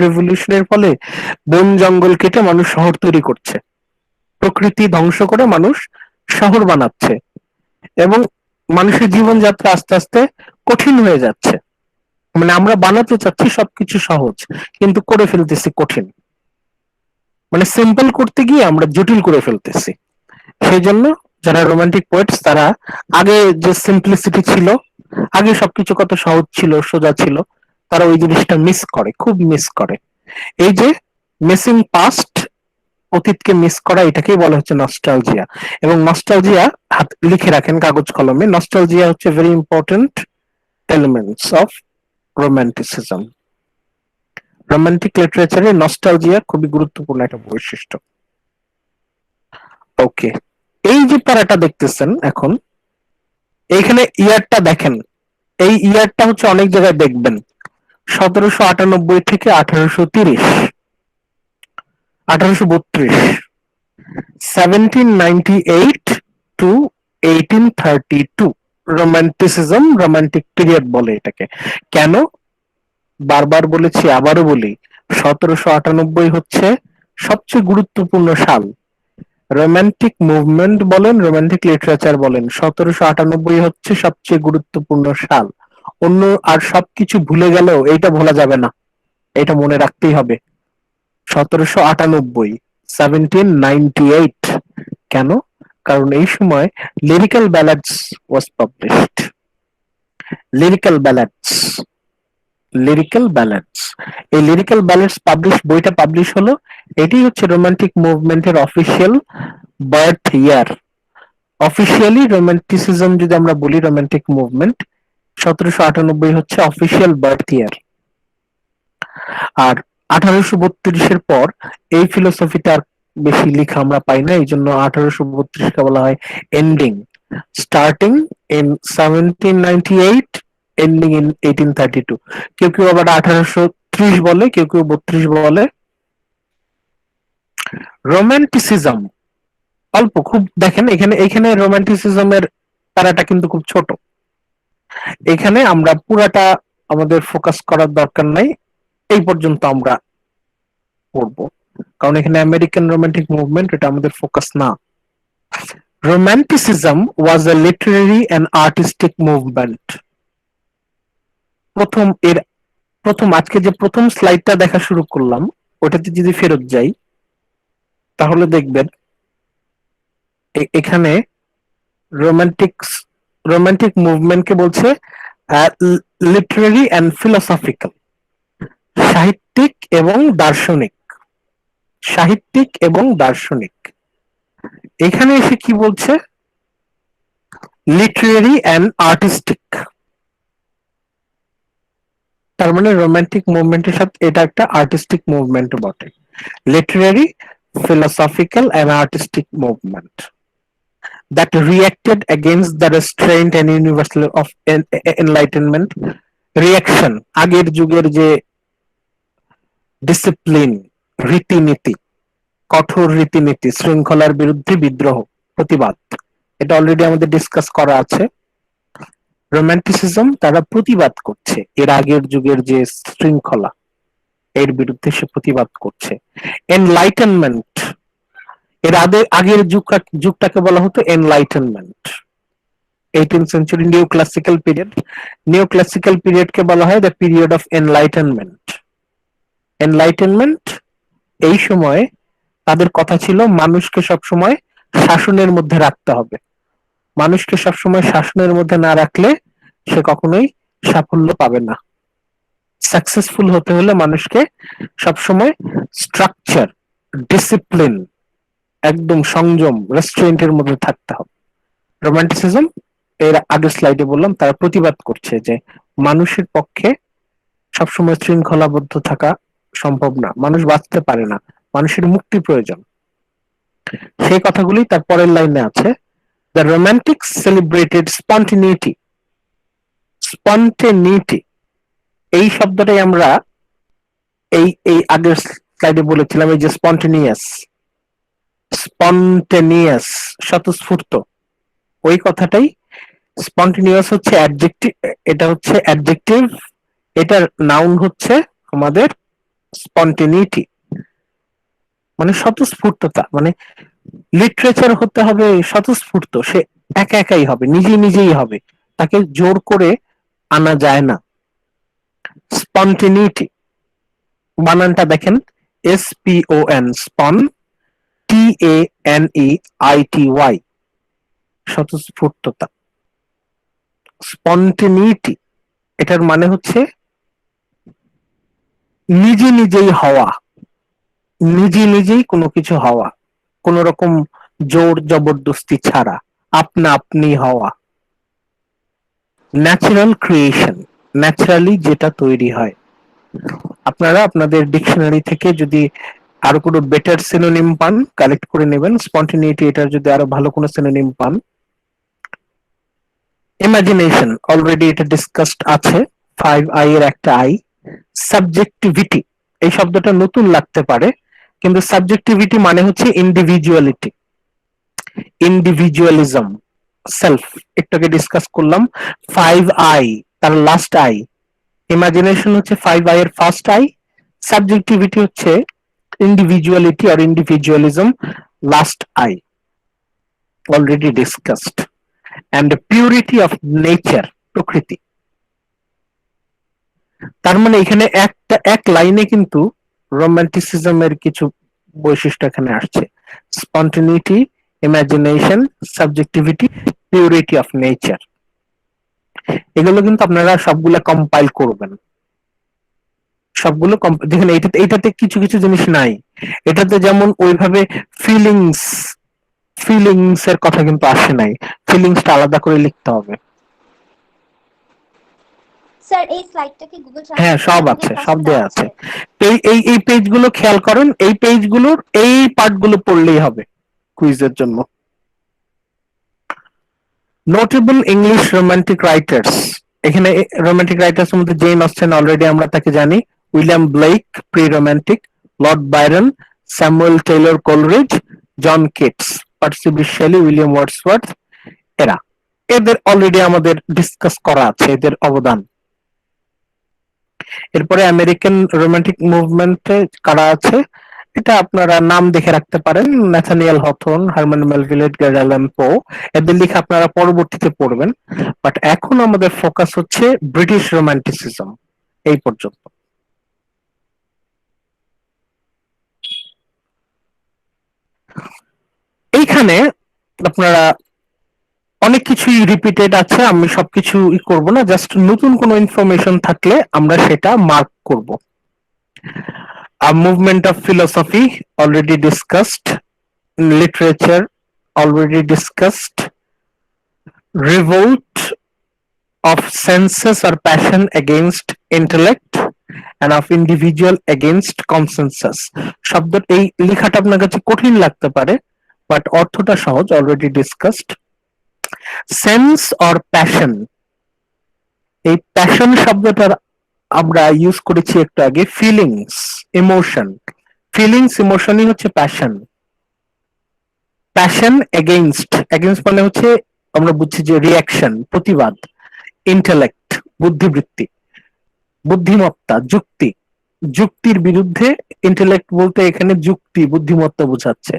রেভলিউশনের ফলে বন জঙ্গল কেটে মানুষ শহর তৈরি করছে, প্রকৃতি ধ্বংস করে মানুষ শহর বানাচ্ছে, এবং মানুষের জীবনযাত্রা আস্তে আস্তে কঠিন হয়ে যাচ্ছে। মানে আমরা বানাতে চাচ্ছি সবকিছু সহজ, কিন্তু করে ফেলতেছি কঠিন। মানে সিম্পল করতে গিয়ে আমরা জটিল করে ফেলতেছি। সেই জন্য যারা রোমান্টিক পোয়েটস তারা আগে যে সিম্পলিসিটি ছিল, আগে সবকিছু কত সহজ ছিল, সোজা ছিল, তারা ওই জিনিসটা মিস করে, খুব মিস করে। এই যে মিসিং পাস্ট, অতীতকে মিস করা, এটাকেই বলা হচ্ছে নস্টালজিয়া। এবং নস্টালজিয়া, হাত লিখে রাখেন কাগজ কলমে, নস্টালজিয়া হচ্ছে very important elements of romanticism. Romantic লিটারেচারে নস্টালজিয়া খুবই গুরুত্বপূর্ণ একটা বৈশিষ্ট্য। ওকে, এই যে প্যারাটা দেখতেছেন এখন, এইখানে ইয়ারটা দেখেন। এই ইয়ারটা হচ্ছে অনেক জায়গায় দেখবেন 1798 থেকে 1830, 1832, 1798 টু 1832। রোমান্টিসিজম, রোমান্টিক পিরিয়ড বলে এটাকে। কেন? বারবার বলেছি, আবারও বলি, 1798 হচ্ছে সবচেয়ে গুরুত্বপূর্ণ সাল। রোমান্টিক মুভমেন্ট বলেন, রোমান্টিক লিটারেচার বলেন, 1798 হচ্ছে সবচেয়ে গুরুত্বপূর্ণ সাল। অন্য আর সবকিছু ভুলে গেলেও এইটা ভোলা যাবে না, এটা মনে রাখতেই হবে। 1798, 1798। কেন? কারণ এই সময় lyrical ballads was published. Lyrical ballads, lyrical ballads, এই লিরিক্যাল ব্যালাডস বইটা পাবলিশ হলো। এটি হচ্ছে রোমান্টিক মুভমেন্টের official birth year. Officially romanticism যদি আমরা বলি, রোমান্টিক মুভমেন্ট 1798 হচ্ছে অফিসিয়াল বার্থ ইয়ার। আর 1832-এর পর এই ফিলোসফিটা আর বেশি লেখা আমরা পাই না, এই জন্য 1832-কে বলা হয় ending. Starting in 1798, ending in 1832। কেউ কেউ আবার 1830 বলে, কেউ কেউ 32 বলে। রোমান্টিসিজম অল্প খুব, দেখেন এখানে, এখানে রোমান্টিসিজমের তারাটা কিন্তু খুব ছোট। এখানে আমরা পুরাটা আমাদের ফোকাস করার দরকার নাই, এই পর্যন্ত আমরা পড়বো, কারণ এখানে আমেরিকান রোমান্টিক মুভমেন্ট এটা আমাদের ফোকাস না। Romanticism was a literary and artistic movement. প্রথম আজকে যে প্রথম স্লাইডটা দেখা শুরু করলাম, ওটাতে যদি ফেরত যাই তাহলে দেখবেন এখানে রোমান্টিক মুভমেন্টকে বলছে লিটারেরি এন্ড ফিলোসফিক্যাল, সাহিত্যিক এবং দার্শনিক। সাহিত্যিক এবং দার্শনিক। এখানে এসে কি বলছে? Literary and artistic. তার মানে রোমান্টিক মুভমেন্টের সাথে এটা একটা আর্টিস্টিক মুভমেন্ট বটে। Literary, philosophical and artistic movement that reacted against the restraint and universal of enlightenment. Reaction, আগের যুগের যে ডিসিপ্লিন, রীতিনীতি, কঠোর রীতিনীতি, শৃঙ্খলার বিরুদ্ধে বিদ্রোহ, প্রতিবাদ, এটা অলরেডি আমাদের ডিসকাস করা আছে। রোমান্টিসিজম তারা প্রতিবাদ করছে এর আগের যুগের যে শৃঙ্খলা, এর বিরুদ্ধে সে প্রতিবাদ করছে। এনলাইটেনমেন্ট, এর আগের যুগটাকে বলা হতো enlightenment. 18th century new classical period. New classical পিরিয়ডকে বলা হয় the period of enlightenment. Enlightenment এই সময়ে তাদের কথা ছিল মানুষকে সবসময় শাসনের মধ্যে রাখতে হবে, মানুষকে সবসময় শাসনের মধ্যে না রাখলে সে কখনোই সাফল্য পাবে না। সাকসেসফুল হতে হলে মানুষকে সবসময় স্ট্রাকচার, ডিসিপ্লিন, একদম সংযম, রেস্টুরেন্টের মধ্যে থাকতে হবে। রোমান্টিসিজম এর আগের স্লাইডে বললাম তারা প্রতিবাদ করছে যে মানুষের পক্ষে সবসময় শৃঙ্খলাবদ্ধ থাকা সম্ভব না, মানুষ বাঁচতে পারে না, মানুষের মুক্তি প্রয়োজন। সেই কথাগুলি তার পরের লাইনে আছে। The romantic celebrated spontaneity. Spontaneity এই শব্দটাই আমরা এই আগের স্লাইডে বলেছিলাম, এই যে স্পন্টেনিয়াস, স্পন্টেনিয়াস স্বতঃস্ফূর্ত, ওই কথাটাই। স্পন্টেনিয়াস হচ্ছে অ্যাডজেক্টিভ, এটা হচ্ছে অ্যাডজেক্টিভ, এটার নাউন হচ্ছে আমাদের স্পন্টেনিটি, মানে স্বতঃস্ফূর্ততা। মানে লিটারেচার হতে হবে স্বতঃস্ফূর্ত, সে একা একাই হবে, নিজেই হবে, তাকে জোর করে আনা যায় না। স্পন্টেনিটি বানানটা দেখেন, SPON, স্পন, TANEITY, স্বতঃস্ফূর্ততা। স্পন্টেনিটি এটার মানে হচ্ছে নিজেই হওয়া, নিজেই কোনো কিছু হওয়া, কোন রকম জোর জবরদস্তি ছাড়া আপনি হওয়া। ন্যাচারাল ক্রিয়েশন, ন্যাচারালি যেটা তৈরি হয়। আপনারা আপনাদের ডিকশনারি থেকে যদি আরো কোনো বেটার সিনোনিম পান কালেক্ট করে নেবেন। স্পন্টেনিটি এটার যদি আরো ভালো কোনো সিনোনিম পান। ইমাজিনেশন অলরেডি এটা ডিসকাসড আছে, 5I এর একটা আই। সাবজেক্টিভিটি এই শব্দটা নতুন লাগতে পারে, কিন্তু সাবজেক্টিভিটি মানে হচ্ছে ইন্ডিভিজুয়ালিটি, ইন্ডিভিজুয়ালিজম, সেলফ। একটু আগে ডিসকাস করলাম 5I তার লাস্ট আই। ইমাজিনেশন হচ্ছে 5I এর ফার্স্ট আই, সাবজেক্টিভিটি হচ্ছে ইন্ডিভিজুয়ালিটি আর individualism last I, already discussed. And purity of nature, প্রকৃতি। তার মানে এখানে এক লাইনে কিন্তু রোমান্টিসিজমের কিছু বৈশিষ্ট্য এখানে আসছে। স্পন্টেনিটি, imagination, subjectivity, purity of nature. এগুলো কিন্তু আপনারা সবগুলা কম্পাইল করবেন, সবগুলো দেখেন। এইটাতে কিছু জিনিস নাই। এটাতে যেমন ওইভাবে ফিলিংস এর কথা কিন্তু আসে নাই, ফিলিংসটা আলাদা করে লিখতে হবে। স্যার এই স্লাইডটা কি গুগল হ্যাঁ, সব আছে, সব দেয়া আছে। এই পেজগুলো খেয়াল করেন, এই পেজগুলোর এই পার্টগুলো পড়লেই হবে কুইজের জন্য। Notable English romantic writers. এখানে রোমান্টিক রাইটার্স মধ্যে জেন অস্টেন অলরেডি আমরা তাকে জানি, William Blake pre romantic, Lord Byron, Samuel Taylor Coleridge, John Keats, Percy Bysshe Shelley, William Wordsworth, এদের অলরেডি আমাদের ডিসকাস করা আছে এদের অবদান। এরপরে আমেরিকান রোমান্টিক মুভমেন্টে কারা আছে এটা আপনারা নাম দেখে রাখতে পারেন, Nathaniel Hawthorne, Herman Melville, Edgar Allan Poe. এদের লেখা আপনারা পরবর্তীতে পড়বেন, বাট এখন আমাদের ফোকাস হচ্ছে ব্রিটিশ রোমান্টিসিজম এই পর্যন্ত। এইখানে আপনারা অনেক কিছুই রিপিটেড আছে, আমি সবকিছু করব না, জাস্ট নতুন কোনো ইনফরমেশন থাকলে আমরা সেটা মার্ক করব। Movement of philosophy already discussed, literature already discussed, revolt of senses or passion against intellect and of individual against consensus. শব্দ এই লেখাটা আপনার কাছে কঠিন লাগতে পারে, বাট অর্থটা সহজ, already discussed. Sense or passion, এই প্যাশন শব্দটার আমরা ইউজ করেছি একটু আগে, ফিলিংস, ইমোশন। ফিলিংস ইমোশনই হচ্ছে প্যাশন। প্যাশন এগেইনস্ট মানে হচ্ছে আমরা বুঝছি যে রিয়াকশন, প্রতিবাদ। ইন্টেলেক্ট বুদ্ধিবৃত্তি, বুদ্ধিমত্তা, যুক্তির বিরুদ্ধে। ইন্টেলেক্ট বলতে এখানে যুক্তি, বুদ্ধিমত্তা বোঝাচ্ছে।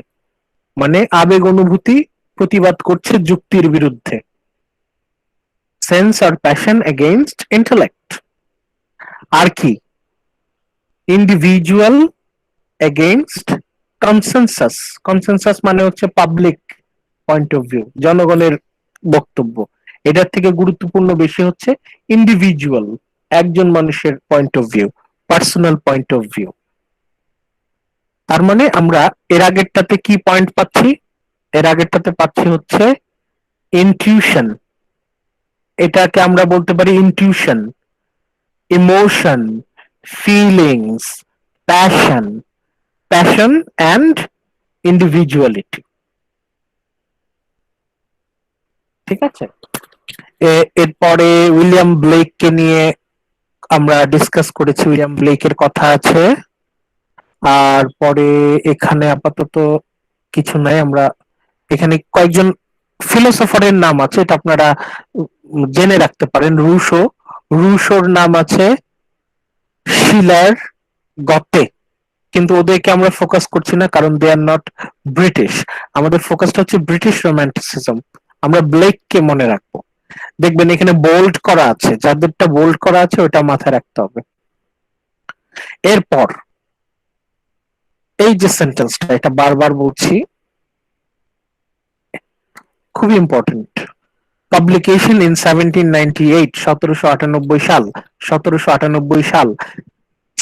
মানে আবেগ অনুভূতি প্রতিবাদ করছে যুক্তির বিরুদ্ধে। সেন্স আর প্যাশন এগেইনস্ট ইন্টেলেক্ট। আর কি? Individual against consensus. কনসেনসাস মানে হচ্ছে পাবলিক পয়েন্ট অফ ভিউ, জনগণের বক্তব্য। এটার থেকে গুরুত্বপূর্ণ বেশি হচ্ছে ইন্ডিভিজুয়াল, একজন মানুষের point of view, personal point of view. তার মানে আমরা এর আগেরটাতে কি পয়েন্ট পাচ্ছি? এর আগেরটাতে পাচ্ছি হচ্ছে ইনটিউশন, এটাকে আমরা বলতে পারি intuition, emotion, feelings, passion, passion and individuality. ঠিক আছে, এরপরে উইলিয়াম ব্লেককে নিয়ে আমরা ডিসকাস করেছি, উইলিয়াম ব্লেকের কথা আছে। আর পরে এখানে আপাতত কিছু নাই, আমরা এখানে কয়েকজন ফিলোসফারের নাম আছে, এটা আপনারা জেনে রাখতে পারেন। রুশোর নাম আছে, শিলার, গতে, কিন্তু ওদেরকে আমরা ফোকাস করছি না কারণ দে আর নট ব্রিটিশ। আমাদের ফোকাসটা হচ্ছে ব্রিটিশ রোম্যান্টিসিজম। আমরা ব্লেককে মনে রাখবো। দেখবেন এখানে বোল্ড করা আছে, যাদেরটা বোল্ড করা আছে ওটা মাথায় রাখতে হবে। এরপর এই যে সেন্টেন্সটা, এটা বারবার বলছি, খুবই ইম্পর্টেন্ট। পাবলিকেশন ইন 1798, 1798 সাল, 1798 সাল,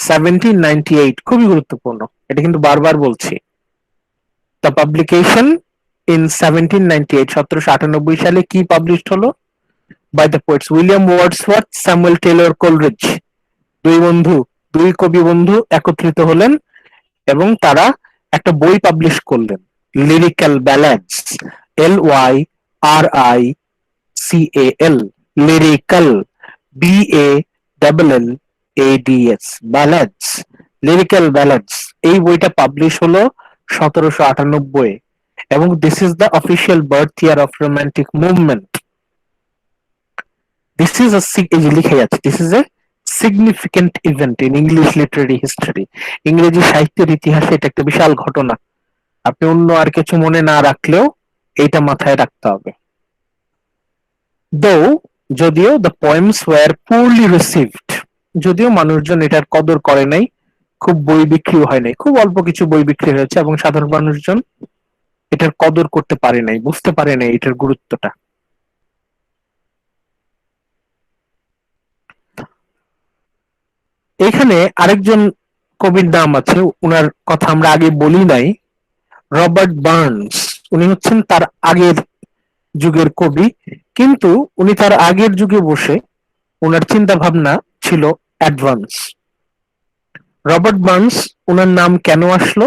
1798 খুবই গুরুত্বপূর্ণ, এটা কিন্তু বারবার বলছি। দ্য পাবলিকেশন ইন 1798, 1798 সালে কি পাবলিশড হলো? By the poets William Wordsworth, Samuel Taylor Coleridge. দুই কবি বন্ধু একত্রিত হলেন এবং তারা একটা বই পাবলিশ করলেন, lyrical ব্যালাডস, LYRICAL, lyrical, BALLADS, ব্যালাডস, lyrical ballads. এই বইটা পাবলিশ হলো 1798, এবং this is the official birth year of romantic movement. This is লিখে যাচ্ছে, this is a significant event in English Literary history. ইংরেজি সাহিত্যের ইতিহাসে এটা একটা বিশাল ঘটনা। আপনি অন্য আর কিছু মনে না রাখলেও এইটা মাথায় রাখতে হবে। যদিও the poems were poorly received, যদিও মানুষজন এটার কদর করে নাই, খুব বই বিক্রিও হয় নাই, খুব অল্প কিছু বই বিক্রি হয়েছে এবং সাধারণ মানুষজন এটার কদর করতে পারে নাই, বুঝতে পারে নাই এটার গুরুত্বটা। এখানে আরেকজন কবির নাম আছে, উনার কথা আমরা আগে বলি নাই, রবার্ট বার্নস। উনি হচ্ছেন তার আগের যুগের কবি, কিন্তু উনি তার আগের যুগে বসে উনার চিন্তা ভাবনা ছিল অ্যাডভান্স। রবার্ট বার্নস, উনার নাম কেন আসলো?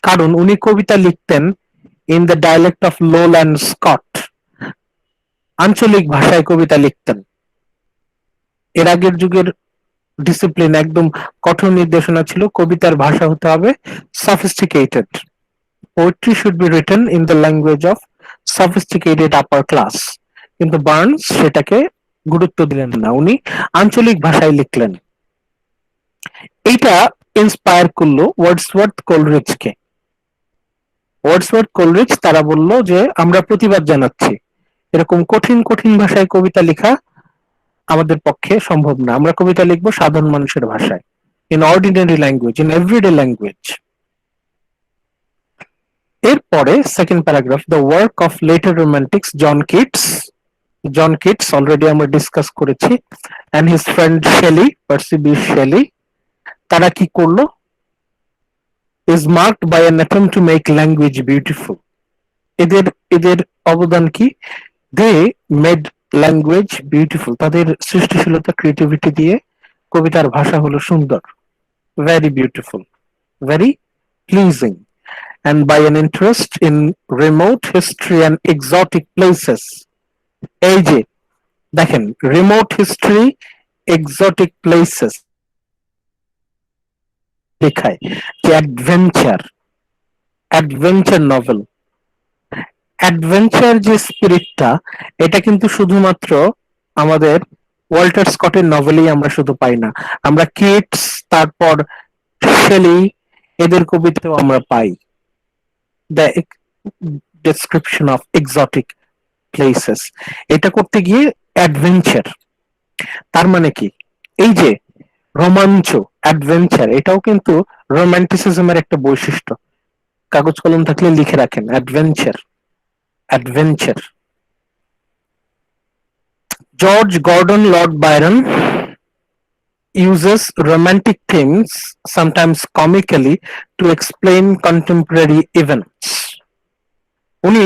কারণ উনি কবিতা লিখতেন in the dialect of lowland Scott, আঞ্চলিক ভাষায় কবিতা লিখতেন। এর আগের যুগের ডিসিপ্লিন, একদম কঠোর নির্দেশনা ছিল, কবিতার ভাষা হতে হবে sophisticated. Poetry should be written in the language of sophisticated upper class. কিন্তু বার্নস সেটাকে গুরুত্ব দিলেন না, উনি আঞ্চলিক ভাষায় লিখলেন। এইটা ইন্সপায়ার করলো ওয়ার্ডসওয়ার্থ কোলরিজকে। ওয়ার্ডসওয়ার্থ কোলরিজ তারা বলল যে আমরা প্রতিবাদ জানাচ্ছি, এরকম কঠিন কঠিন ভাষায় কবিতা লেখা আমাদের পক্ষে সম্ভব না, আমরা কবিতা লিখবো সাধারণ মানুষের ভাষায়, in ordinary language, in everyday language. এরপরে second paragraph, the work of later romantics, John Keats already আমরা ডিসকাস করেছি, and his friend Shelley, Percy B Shelley. তারা কি করলো? Is marked by an attempt to make language beautiful. এদের অবদান কি? They made language beautiful. তাদের সৃষ্টিশীলতা, ক্রিয়েটিভিটি দিয়ে কবিতার ভাষা হলো সুন্দর, very beautiful, very pleasing. And by an interest in remote history and exotic places. এই যে দেখেন, রিমোট হিস্ট্রি, এক্সোটিক প্লেসেস লেখায় যে অ্যাডভেঞ্চার নভেল, অ্যাডভেঞ্চার যে স্পিরিটটা, এটা কিন্তু শুধুমাত্র আমাদের ওয়াল্টার স্কটের নভেলেই আমরা শুধু পাই না, আমরা কিটস, তারপর শেলি, এদের কবিতাও আমরা পাই। The description of exotic places. এটা করতে গিয়ে অ্যাডভেঞ্চার, তার মানে কি এই যে রোমাঞ্চ, অ্যাডভেঞ্চার, এটাও কিন্তু রোমান্টিসিজমের একটা বৈশিষ্ট্য। কাগজ কলম থাকলে লিখে রাখেন, adventure, adventure. George Gordon Lord Byron uses romantic themes, sometimes comically, to explain contemporary events. উনি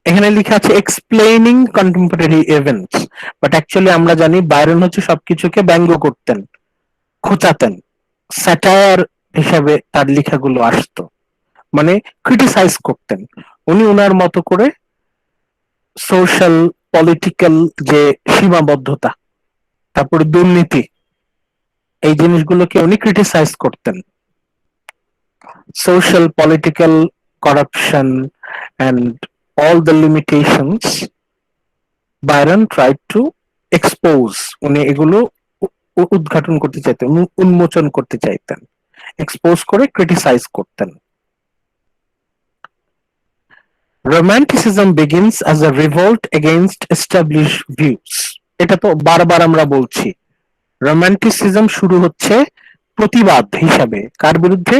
এখানে লেখা আছে explaining contemporary events, but actually আমরা জানি বায়রন হচ্ছে সবকিছুকে ব্যঙ্গ করতেন, খোঁচাতেন, স্যাটায়ার হিসাবে তার লেখাগুলো আসতো, মানে ক্রিটিসাইজ করতেন। উনি ওনার মতো করে সোশ্যাল পলিটিক্যাল যে সীমাবদ্ধতা, তারপরে দুর্নীতি, এই জিনিসগুলোকে উনি ক্রিটিসাইজ করতেন। Social political corruption and all the limitations Byron tried to expose, উনি এগুলো উদ্ঘাটন করতে চাইতেন, উন্মোচন করতে চাইতেন, এক্সপোজ করে ক্রিটিসাইজ করতেন। Romanticism begins as a revolt against established views. এটা তো বারবার আমরা বলছি, রোমান্টিসিজম শুরু হচ্ছে প্রতিবাদ হিসাবে কার বিরুদ্ধে?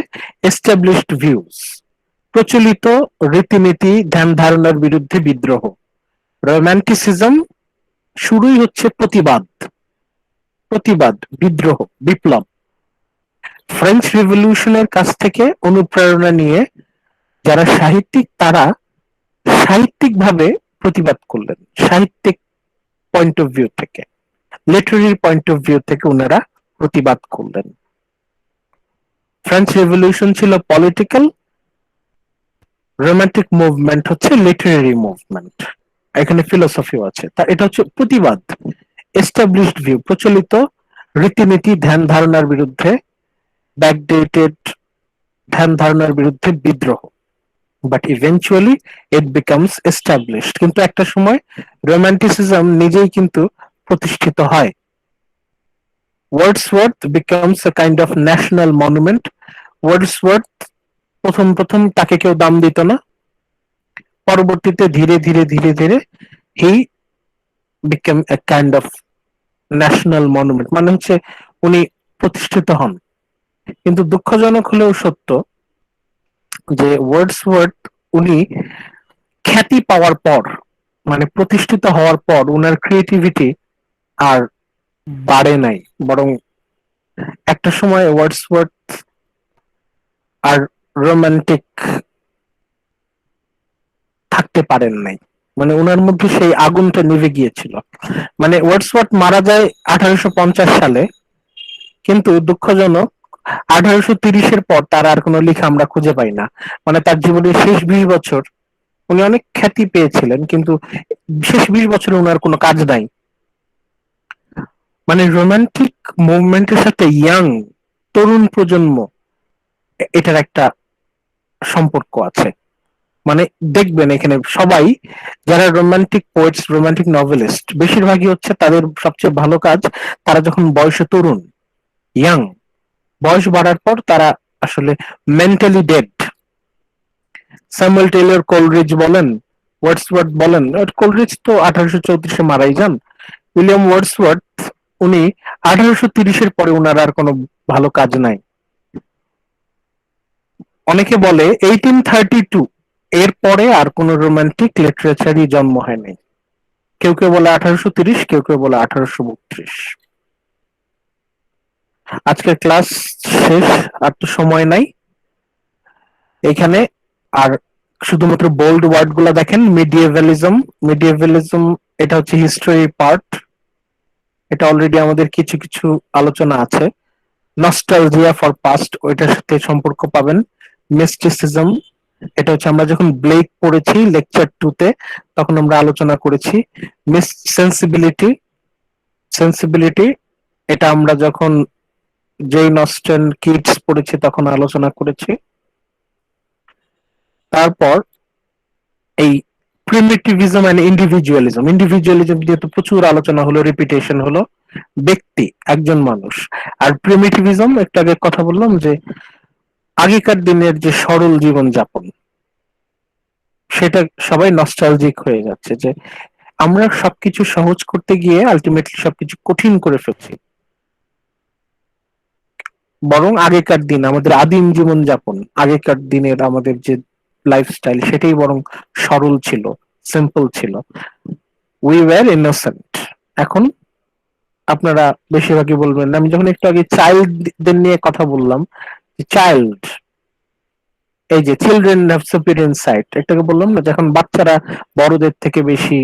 এস্টাবলিশড ভিউজ, প্রচলিত রীতিনীতি ধ্যান ধারণার বিরুদ্ধে বিদ্রোহ। রোমান্টিসিজম শুরুই হচ্ছে প্রতিবাদ, প্রতিবাদ, বিদ্রোহ, বিপ্লব। ফ্রেঞ্চ রিভলিউশনের কাছ থেকে অনুপ্রেরণা নিয়ে যারা সাহিত্যিক, তারা সাহিত্যিক ভাবে প্রতিবাদ করলেন, সাহিত্যিক পয়েন্ট অফ ভিউ থেকে, লিটারারি পয়েন্ট অফ ভিউ থেকে ওনারা প্রতিবাদ করলেন। ফ্রেঞ্চ রেভলিউশন ছিল পলিটিক্যাল, রোমান্টিক মুভমেন্ট হচ্ছে লিটারারি মুভমেন্ট, এখানে ফিলোসফিও আছে। তা এটা হচ্ছে প্রতিবাদ, এস্টাবলিশড ভিউ, প্রচলিত রীতিনীতি ধ্যান ধারণার বিরুদ্ধে, ব্যাকডেটেড ধ্যান ধারণার বিরুদ্ধে বিদ্রোহ। But eventually it becomes established, কিন্তু একটা সময় রোমান্টিসিজম নিজেই কিন্তু প্রতিষ্ঠিত হয়। Wordsworth becomes a kind of national monument. Wordsworth প্রথম প্রথম তাকে কেউ দাম দিত না, পরবর্তীতে ধীরে ধীরে ধীরে ধীরে he became a kind of national monument, মানে হচ্ছে উনি প্রতিষ্ঠিত হন। কিন্তু দুঃখজনক হলেও সত্য যে ওয়ার্ডসওয়ার্থ উনি খ্যাতি পাওয়ার পর, মানে প্রতিষ্ঠিত হওয়ার পর, উনার ক্রিয়েটিভিটি আর বাড়ে নাই, বরং একটা সময় ওয়ার্ডসওয়ার্থ আর রোমান্টিক থাকতে পারেন নাই, মানে ওনার মধ্যে সেই আগুনটা নিভে গিয়েছিল। মানে ওয়ার্ডসওয়ার্থ মারা যায় 1850 সালে, কিন্তু দুঃখজনক 1830-এর পর তার আর কোনো লেখা আমরা খুঁজে পাই না। মানে তার জীবনের শেষ 20 বছর উনি অনেক খ্যাতি পেয়েছিলেন, কিন্তু শেষ 20 বছরে ওনার কোনো কাজ নাই। মানে রোমান্টিক মুভমেন্টের সাথে ইয়াং, তরুণ প্রজন্ম, এটার একটা সম্পর্ক আছে। মানে দেখবেন এখানে সবাই যারা রোমান্টিক পোয়েটস, রোমান্টিক নভেলিস্ট, বেশিরভাগই হচ্ছে তাদের সবচেয়ে ভালো কাজ তারা যখন বয়সে তরুণ, ইয়াং, বয়স বাড়ার পর তারা আসলে mentally dead. Samuel Taylor Coleridge বলেন, ওয়ার্ডসওয়ার্থ বলেন, কোলরিজ তো 1834-এ মারাই যান, উইলিয়াম ওয়ার্ডসওয়ার্থ উনি 1830-এর পরে ওনার আর কোনো ভালো কাজ নাই। অনেকে বলে 1832 এর পরে আর কোন রোমান্টিক লিটারেচারই জন্ম হয় নাই। কেউ কেউ বলে 1830, কেউ কেউ বলে 1832। আজকের ক্লাস শেষ, আর তো সময় নাই এখানে। আর শুধুমাত্র বোল্ড ওয়ার্ড গুলা দেখেন। মিডিয়েভালিজম, মিডিয়েভালিজম এটা হচ্ছে হিস্টরি পার্ট, এটা অলরেডি আমাদের কিছু কিছু আলোচনা আছে। নস্টালজিয়া ফর পাস্ট, ওইটার সাথে সম্পর্ক পাবেন। মিস্টিসিজম, এটা হচ্ছে আমরা যখন ব্লেক পড়েছি লেকচার 2-তে, তখন আমরা আলোচনা করেছি। মিস সেন্সিবিলিটি, সেন্সিবিলিটি এটা আমরা যখন জেইন অস্টেন কিডস পড়েছি তখন আলোচনা করেছি। তারপর এই প্রিমিটিভিজম এন্ড ইন্ডিভিজুয়ালিজম, ইন্ডিভিজুয়ালিজম দিয়ে তো প্রচুর আলোচনা হলো, রিপিটেশন হলো, ব্যক্তি, একজন মানুষ। আর প্রিমিটিভিজম, একটু আগে কথা বললাম যে আগেকার দিনের যে সরল জীবন যাপন, সেটা সবাই নস্টালজিক হয়ে যাচ্ছে যে আমরা সবকিছু সহজ করতে গিয়ে আলটিমেটলি সবকিছু কঠিন করে ফেলছি। বরং আগেকার দিন আমাদের আদিম জীবন যাপন, আগেকার দিনের আমাদের যে লাইফস্টাইল সেটাই বরং সরল ছিল, সিম্পল ছিল। We were innocent. এখন আপনারা বেশিরভাগই বলবেন, আমি যখন একটু আগে চাইল্ডদের নিয়ে কথা বললাম, চাইল্ড, এই যে চিলড্রেন হ্যাভ সুপিরিয়র ইনসাইট, একটাকে বললাম না, যখন বাচ্চারা বড়দের থেকে বেশি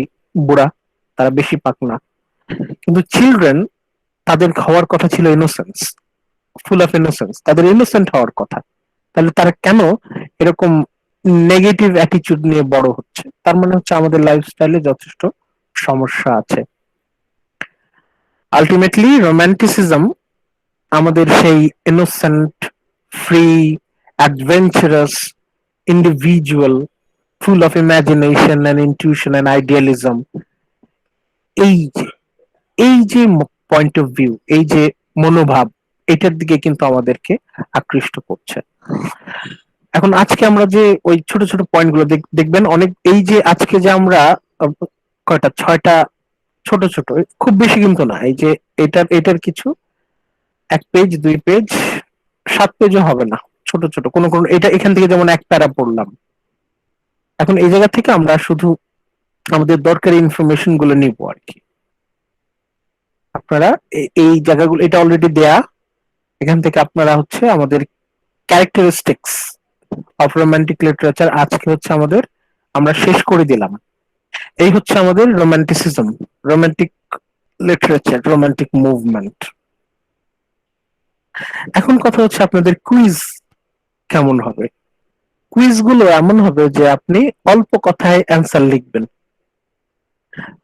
বুড়া, তারা বেশি পাকনা, কিন্তু চিলড্রেন তাদের হওয়ার কথা ছিল ইনোসেন্স, ফুল অফ ইনোসেন্স, তাদের ইনোসেন্ট হওয়ার কথা। তাহলে তারা কেন এরকম নেগেটিভ অ্যাটিটিউড নিয়ে বড় হচ্ছে? তার মানে হচ্ছে আমাদের লাইফস্টাইলে যথেষ্ট সমস্যা আছে। আলটিমেটলি রোম্যান্টিসিজম আমাদের সেই innocent, free, adventurous individual, full of imagination and intuition and idealism, এই যে এই যে পয়েন্ট অফ ভিউ, এই যে মনোভাব, এটার দিকে কিন্তু আমাদেরকে আকৃষ্ট করছে। এখন আজকে আমরা যে ওই ছোট ছোট পয়েন্ট গুলো দেখবেন অনেক, এই যে আজকে যে আমরা কয়টা, 6টা ছোট ছোট, খুব বেশি কিন্তু না, এই যে এটার কিছু 1 পেজ 2 পেজ 7 পেজও হবে না, ছোট ছোট কোন কোন, এটা এখান থেকে যেমন 1 প্যারা পড়লাম। এখন এই জায়গা থেকে আমরা শুধু আমাদের দরকারি ইনফরমেশন গুলো নিব আর কি। আপনারা এই জায়গাগুলো, এটা অলরেডি দেয়া, এখান থেকে আপনারা হচ্ছে আমাদের ক্যারেক্টারিস্টিক্স অফ রোমান্টিক লিটারেচার আজকে হচ্ছে আমাদের, আমরা শেষ করে দিলাম। এই হচ্ছে আমাদের romanticism, romantic literature, romantic movement. এখন কথা হচ্ছে আপনাদের কুইজ কেমন হবে? কুইজ গুলো এমন হবে যে আপনি অল্প কথায় অ্যান্সার লিখবেন।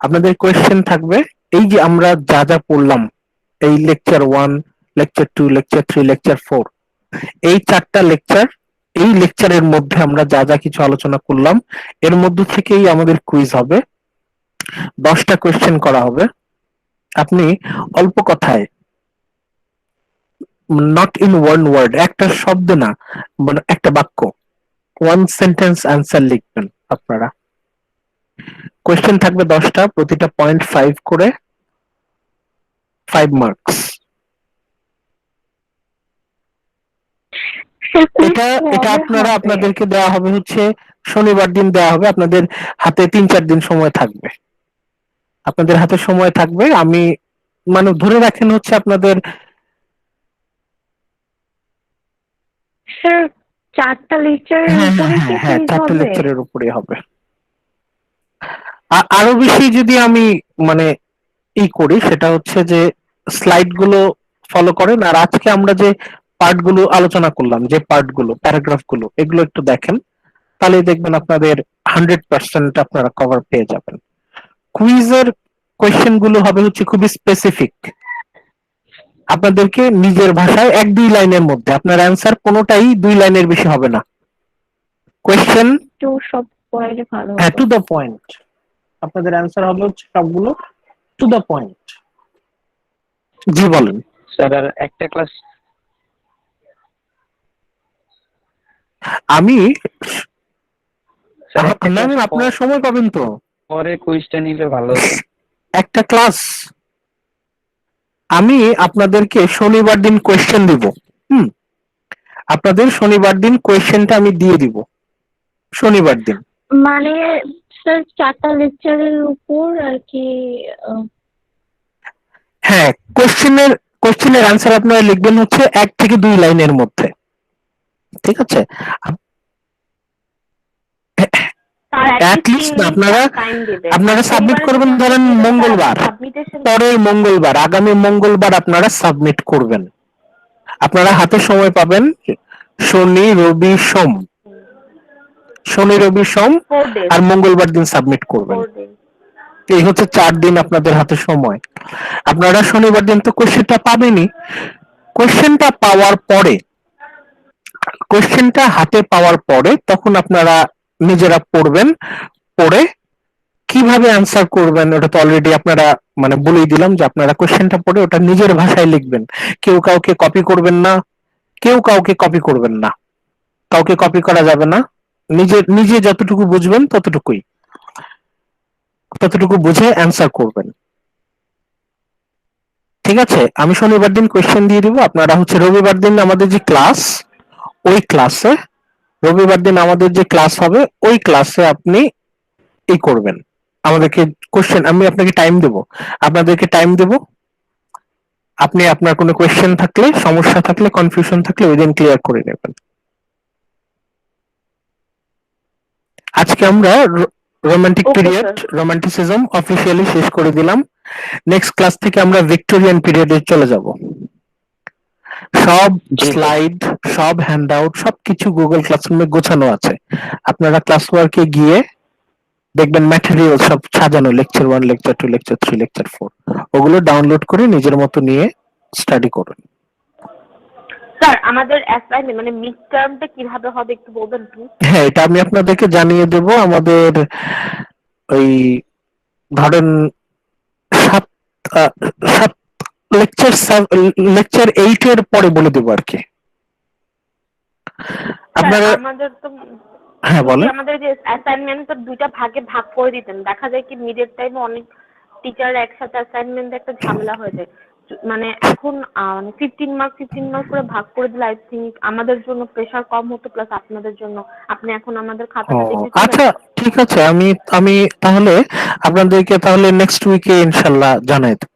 আপনাদের কোয়েশ্চেন থাকবে, এই যে আমরা যা যা পড়লাম, এই লেকচার 1, লেকচার 2, লেকচার 3, লেকচার 4, এই 4টা লেকচার, এই লেকচারের মধ্যে আমরা যা যা কিছু আলোচনা করলাম এর মধ্য থেকেই আমাদের কুইজ হবে। 10টা কোয়েশ্চেন করা হবে। আপনি অল্প কথায়, নট ইন ওয়ান ওয়ার্ড, একটা শব্দ না, মানে একটা বাক্য, 1 সেন্টেন্স অ্যান্সার লিখবেন আপনারা। কোয়েশ্চেন থাকবে 10টা, প্রতিটা 0.5 করে, 5 মার্কস। এটা এটা আপনারা, আপনাদেরকে দেওয়া হবে হচ্ছে শনিবার দিন দেওয়া হবে, আপনাদের হাতে 3-4 দিন সময় থাকবে, আপনাদের হাতে সময় থাকবে। আমি মানে ধরে রাখেন হচ্ছে আপনাদের স্যার 4টা লেকচারের হ্যাঁ উপরে হ্যাঁ কি হ্যাঁ, কুইজ 4টে হবে? লেকচারের উপরে হবে। আরো বেশি যদি আমি মানে করি, সেটা হচ্ছে যে স্লাইড গুলো ফলো করেন, আর আজকে আমরা যে পার্ট গুলো আলোচনা করলাম, যে পার্ট গুলো, প্যারাগ্রাফ গুলো, এগুলো একটু দেখেন, তাহলে দেখবেন আপনাদের 100% আপনারা কভার পেয়ে যাবেন। কুইজের কোয়েশ্চেন গুলো হবে হচ্ছে খুবই স্পেসিফিক, আপনাদেরকে নিজের ভাষায় 1-2 লাইনের মধ্যে, আপনার অ্যান্সার কোনোটাই 2 লাইনের বেশি হবে না। কোয়েশ্চেন একটু সব পড়াইলে ভালো হ্যাঁ, হতো। টু দ্য পয়েন্ট, আপনাদের অ্যান্সার হবে হচ্ছে সবগুলো টু দ্য পয়েন্ট। জি বলেন। স্যার আর একটা ক্লাস আমি স্যার একটা না ক্লাস না, আপনারা সময় পাবেন তো, পরে কুইজটা নিলে ভালো হতো। একটা ক্লাস আমি আপনাদেরকে শনিবার দিন কোয়েশ্চেন দিব। হুম, আপনাদের শনিবার দিন কোয়েশ্চেনটা আমি দিয়ে দিব শনিবার দিন। মানে স্যার 4টা লেকচারের উপর আর কি হ্যাঁ, কোয়েশ্চেনের অ্যান্সার আপনারা লিখবেন হচ্ছে 1 থেকে 2 লাইনের মধ্যে, ঠিক আছে? At least আপনারা সাবমিট করবেন ধরেন মঙ্গলবার, পরের মঙ্গলবার, আগামী মঙ্গলবার আপনারা সাবমিট করবেন। আপনারা হাতে সময় পাবেন শনি রবি সোম, শনি রবি সোম, 4 days। আর মঙ্গলবার দিন সাবমিট করবেন। 4 days। এই হচ্ছে 4 দিন আপনাদের হাতে সময়। আপনারা শনিবার দিন তো কোশ্চেনটা পাবেনই। কোশ্চেনটা পাওয়ার পরে, কোশ্চেনটা হাতে পাওয়ার পরে তখন আপনারা নিজেরা পড়বেন, পড়ে কিভাবে অ্যান্সার করবেন ওটা তো অলরেডি আপনারা মানে বলেই দিলাম, যে আপনারা কোশ্চেনটা পড়ে ওটা নিজের ভাষায় লিখবেন। কেউ কাউকে কপি করবেন না, কেউ কাউকে কপি করবেন না, কাউকে কপি করা যাবে না, নিজে নিজে যতটুকু বুঝবেন ততটুকু বুঝে অ্যান্সার করবেন। ঠিক আছে, আমি শনিবার দিন কোয়েশ্চেন দিয়ে দিব, আপনারা হচ্ছে রবিবার দিন আমাদের যে ক্লাস, ওই ক্লাসে রবিবার দিন আমাদের যে ক্লাস হবে ওই ক্লাসে আপনি এই করবেন, আমাদেরকে কোশ্চেন, আমি আপনাকে টাইম দেব, আপনাদেরকে টাইম দেব, আপনি আপনার কোনো কোয়েশ্চেন থাকলে, সমস্যা থাকলে, কনফিউশন থাকলে ওই দিন ক্লিয়ার করে নেবেন। আজকে আমরা romantic Okay, period, sir. Romanticism officially শেষ করে দিলাম। নেক্সট ক্লাস থেকে আমরা ভিক্টোরিয়ান পিরিয়ডে চলে যাব। সব জি, sir. স্লাইড, সব হ্যান্ডআউট, সবকিছু গুগল ক্লাসরুমে গোছানো আছে। আপনারা ক্লাস ওয়ার্কে গিয়ে দেখবেন ম্যাটেরিয়াল সব সাজানো, লেকচার 1, লেকচার 2, লেকচার 3, লেকচার 4, ওগুলো ডাউনলোড করে নিজের মতো নিয়ে স্টাডি করুন। স্যার আমাদের অ্যাসাইনমেন্ট মানে মিড টার্মটা কিভাবে হবে একটু বলবেন প্লিজ? হ্যাঁ, এটা আমি আপনাদেরকে জানিয়ে দেব আমাদের ওই ধরেন সাত সাত লেকচার 8 এর পরে বলে দেবো আর কি। আপনারা আমাদের তো হ্যাঁ বলেন। আমাদের যে অ্যাসাইনমেন্ট তো দুইটা ভাগে ভাগ করে দিতেন, দেখা যায় কি মিডের টাইমে অনেক টিচার একসাথে অ্যাসাইনমেন্ট একটা ঝামেলা হয়ে যায়। মানে এখন মানে 15 মার্ক করে ভাগ করে দিলে আই থিঙ্ক আমাদের জন্য প্রেশার কম হতো, প্লাস আপনাদের জন্য। আপনি এখন আমাদের খাতাটা দেখে আচ্ছা ঠিক আছে, আমি আমি তাহলে আপনাদেরকে তাহলে নেক্সট উইকে ইনশাল্লাহ জানাই দেব।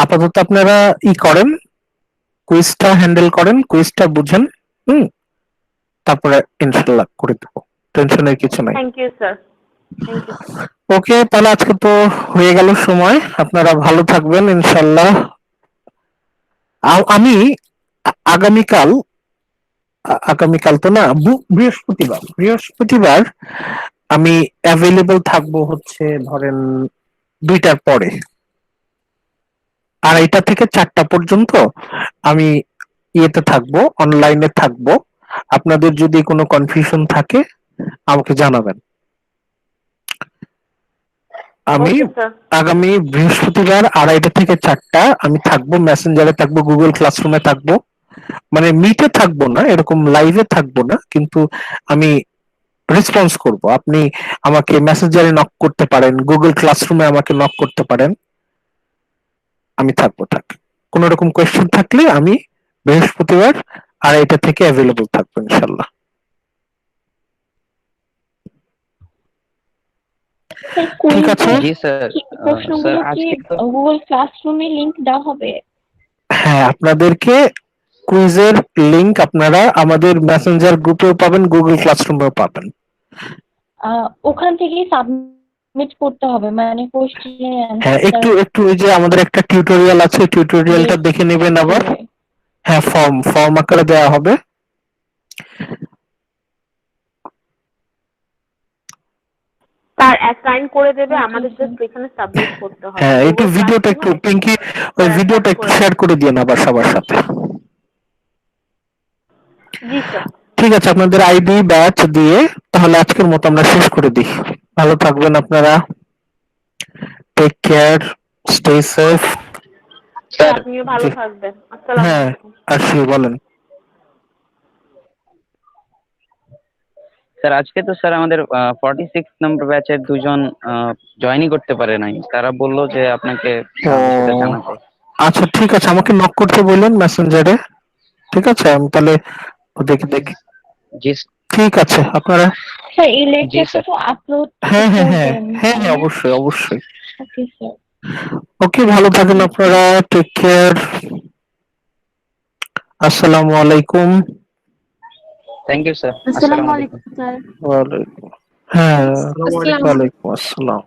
আপাতত আপনারা করেন, কুইজটা হ্যান্ডেল করেন, কুইজটা বুঝেন, তারপরে ইনশাল্লাহ করে দেব, টেনশনের কিছু নাই। Thank you sir, thank you. Okay, তাহলে আজকে তো হয়ে গেল সময়, আপনারা ভালো থাকবেন ইনশাল্লাহ। আমি আগামীকাল আগামীকাল তো না, বৃহস্পতিবার আমি অ্যাভেলেবল থাকবো হচ্ছে ধরেন 2টার পরে, 2:30 থেকে 4টা পর্যন্ত আমি ইয়েতে থাকবো, অনলাইনে থাকবো। আপনাদের যদি কোনো কনফিউশন থাকে আমাকে জানাবেন। আমি আগামী বৃহস্পতিবার 2:30 থেকে 4টা আমি থাকবো, মেসেঞ্জারে থাকবো, গুগল ক্লাসরুমে থাকবো, মানে মিটে থাকবো না, এরকম লাইভে থাকবো না, কিন্তু আমি রেসপন্স করব। আপনি আমাকে মেসেঞ্জারে নক করতে পারেন, গুগল ক্লাসরুমে আমাকে নক করতে পারেন, আমি থাকবো। কোন রকম কোয়েশ্চেন থাকলে আমি বৃহস্পতিবার 2:30 থেকে অ্যাভেলেবল থাকবো ইনশাল্লাহ। ঠিক আছে, জি স্যার। প্রশ্নগুলো কি গুগল ক্লাসরুমে লিংক দেওয়া হবে? হ্যাঁ, আপনাদেরকে কুইজের লিংক আপনারা আমাদের মেসেঞ্জার গ্রুপেও পাবেন, গুগল ক্লাসরুমেও পাবেন। ওখান থেকেই সাবমিট করতে হবে মানে কোশ্চেন? হ্যাঁ, একটু ওই যে আমাদের একটা টিউটোরিয়াল আছে, টিউটোরিয়ালটা দেখে নেবেন আবার। হ্যাঁ, ফর্ম আকারে দেওয়া হবে। তার অ্যাসাইন করে দেবে, আমাদের জাস্ট এখানে সাবমিট করতে হবে। হ্যাঁ, একটু ভিডিওটা একটু পিঙ্কি, ওই ভিডিওটা একটু শেয়ার করে দিন আবার সবার সাথে। জি স্যার। ঠিক আছে, আপনাদের আইডি ব্যাচ দিয়ে তাহলে আজকের মতো আমরা শেষ করে দিই। ভালো থাকবেন আপনারা, take care, stay safe. Sir আপনিও ভালো থাকবেন। আসসালামু হ্যাঁ, আলাইকুম। আসি বলেন। স্যার আজকে তো স্যার আমাদের 46 নম্বর ব্যাচের দুজন জয়েনই করতে পারে নাই, তারা বললো যে আপনাকে সেটা জানাতে। আচ্ছা ঠিক আছে, আমাকে নক করতে বললেন মেসেঞ্জারে। ঠিক আছে, আমি তাহলে ওদেরকে দেখি। জি ঠিক আছে, আপনারা স্যার এই লেকচারটা তো আপলোড হ্যাঁ হ্যাঁ হ্যাঁ হ্যাঁ হ্যাঁ অবশ্যই অবশ্যই। Okay sir. ওকে, ভালো থাকেন আপনারা, টেক কেয়ার, আসসালামু আলাইকুম। Thank you sir. আসসালামু আলাইকুম স্যার। ওয়ালাইকুম, হ্যাঁ, ওয়ালাইকুম আসসালাম।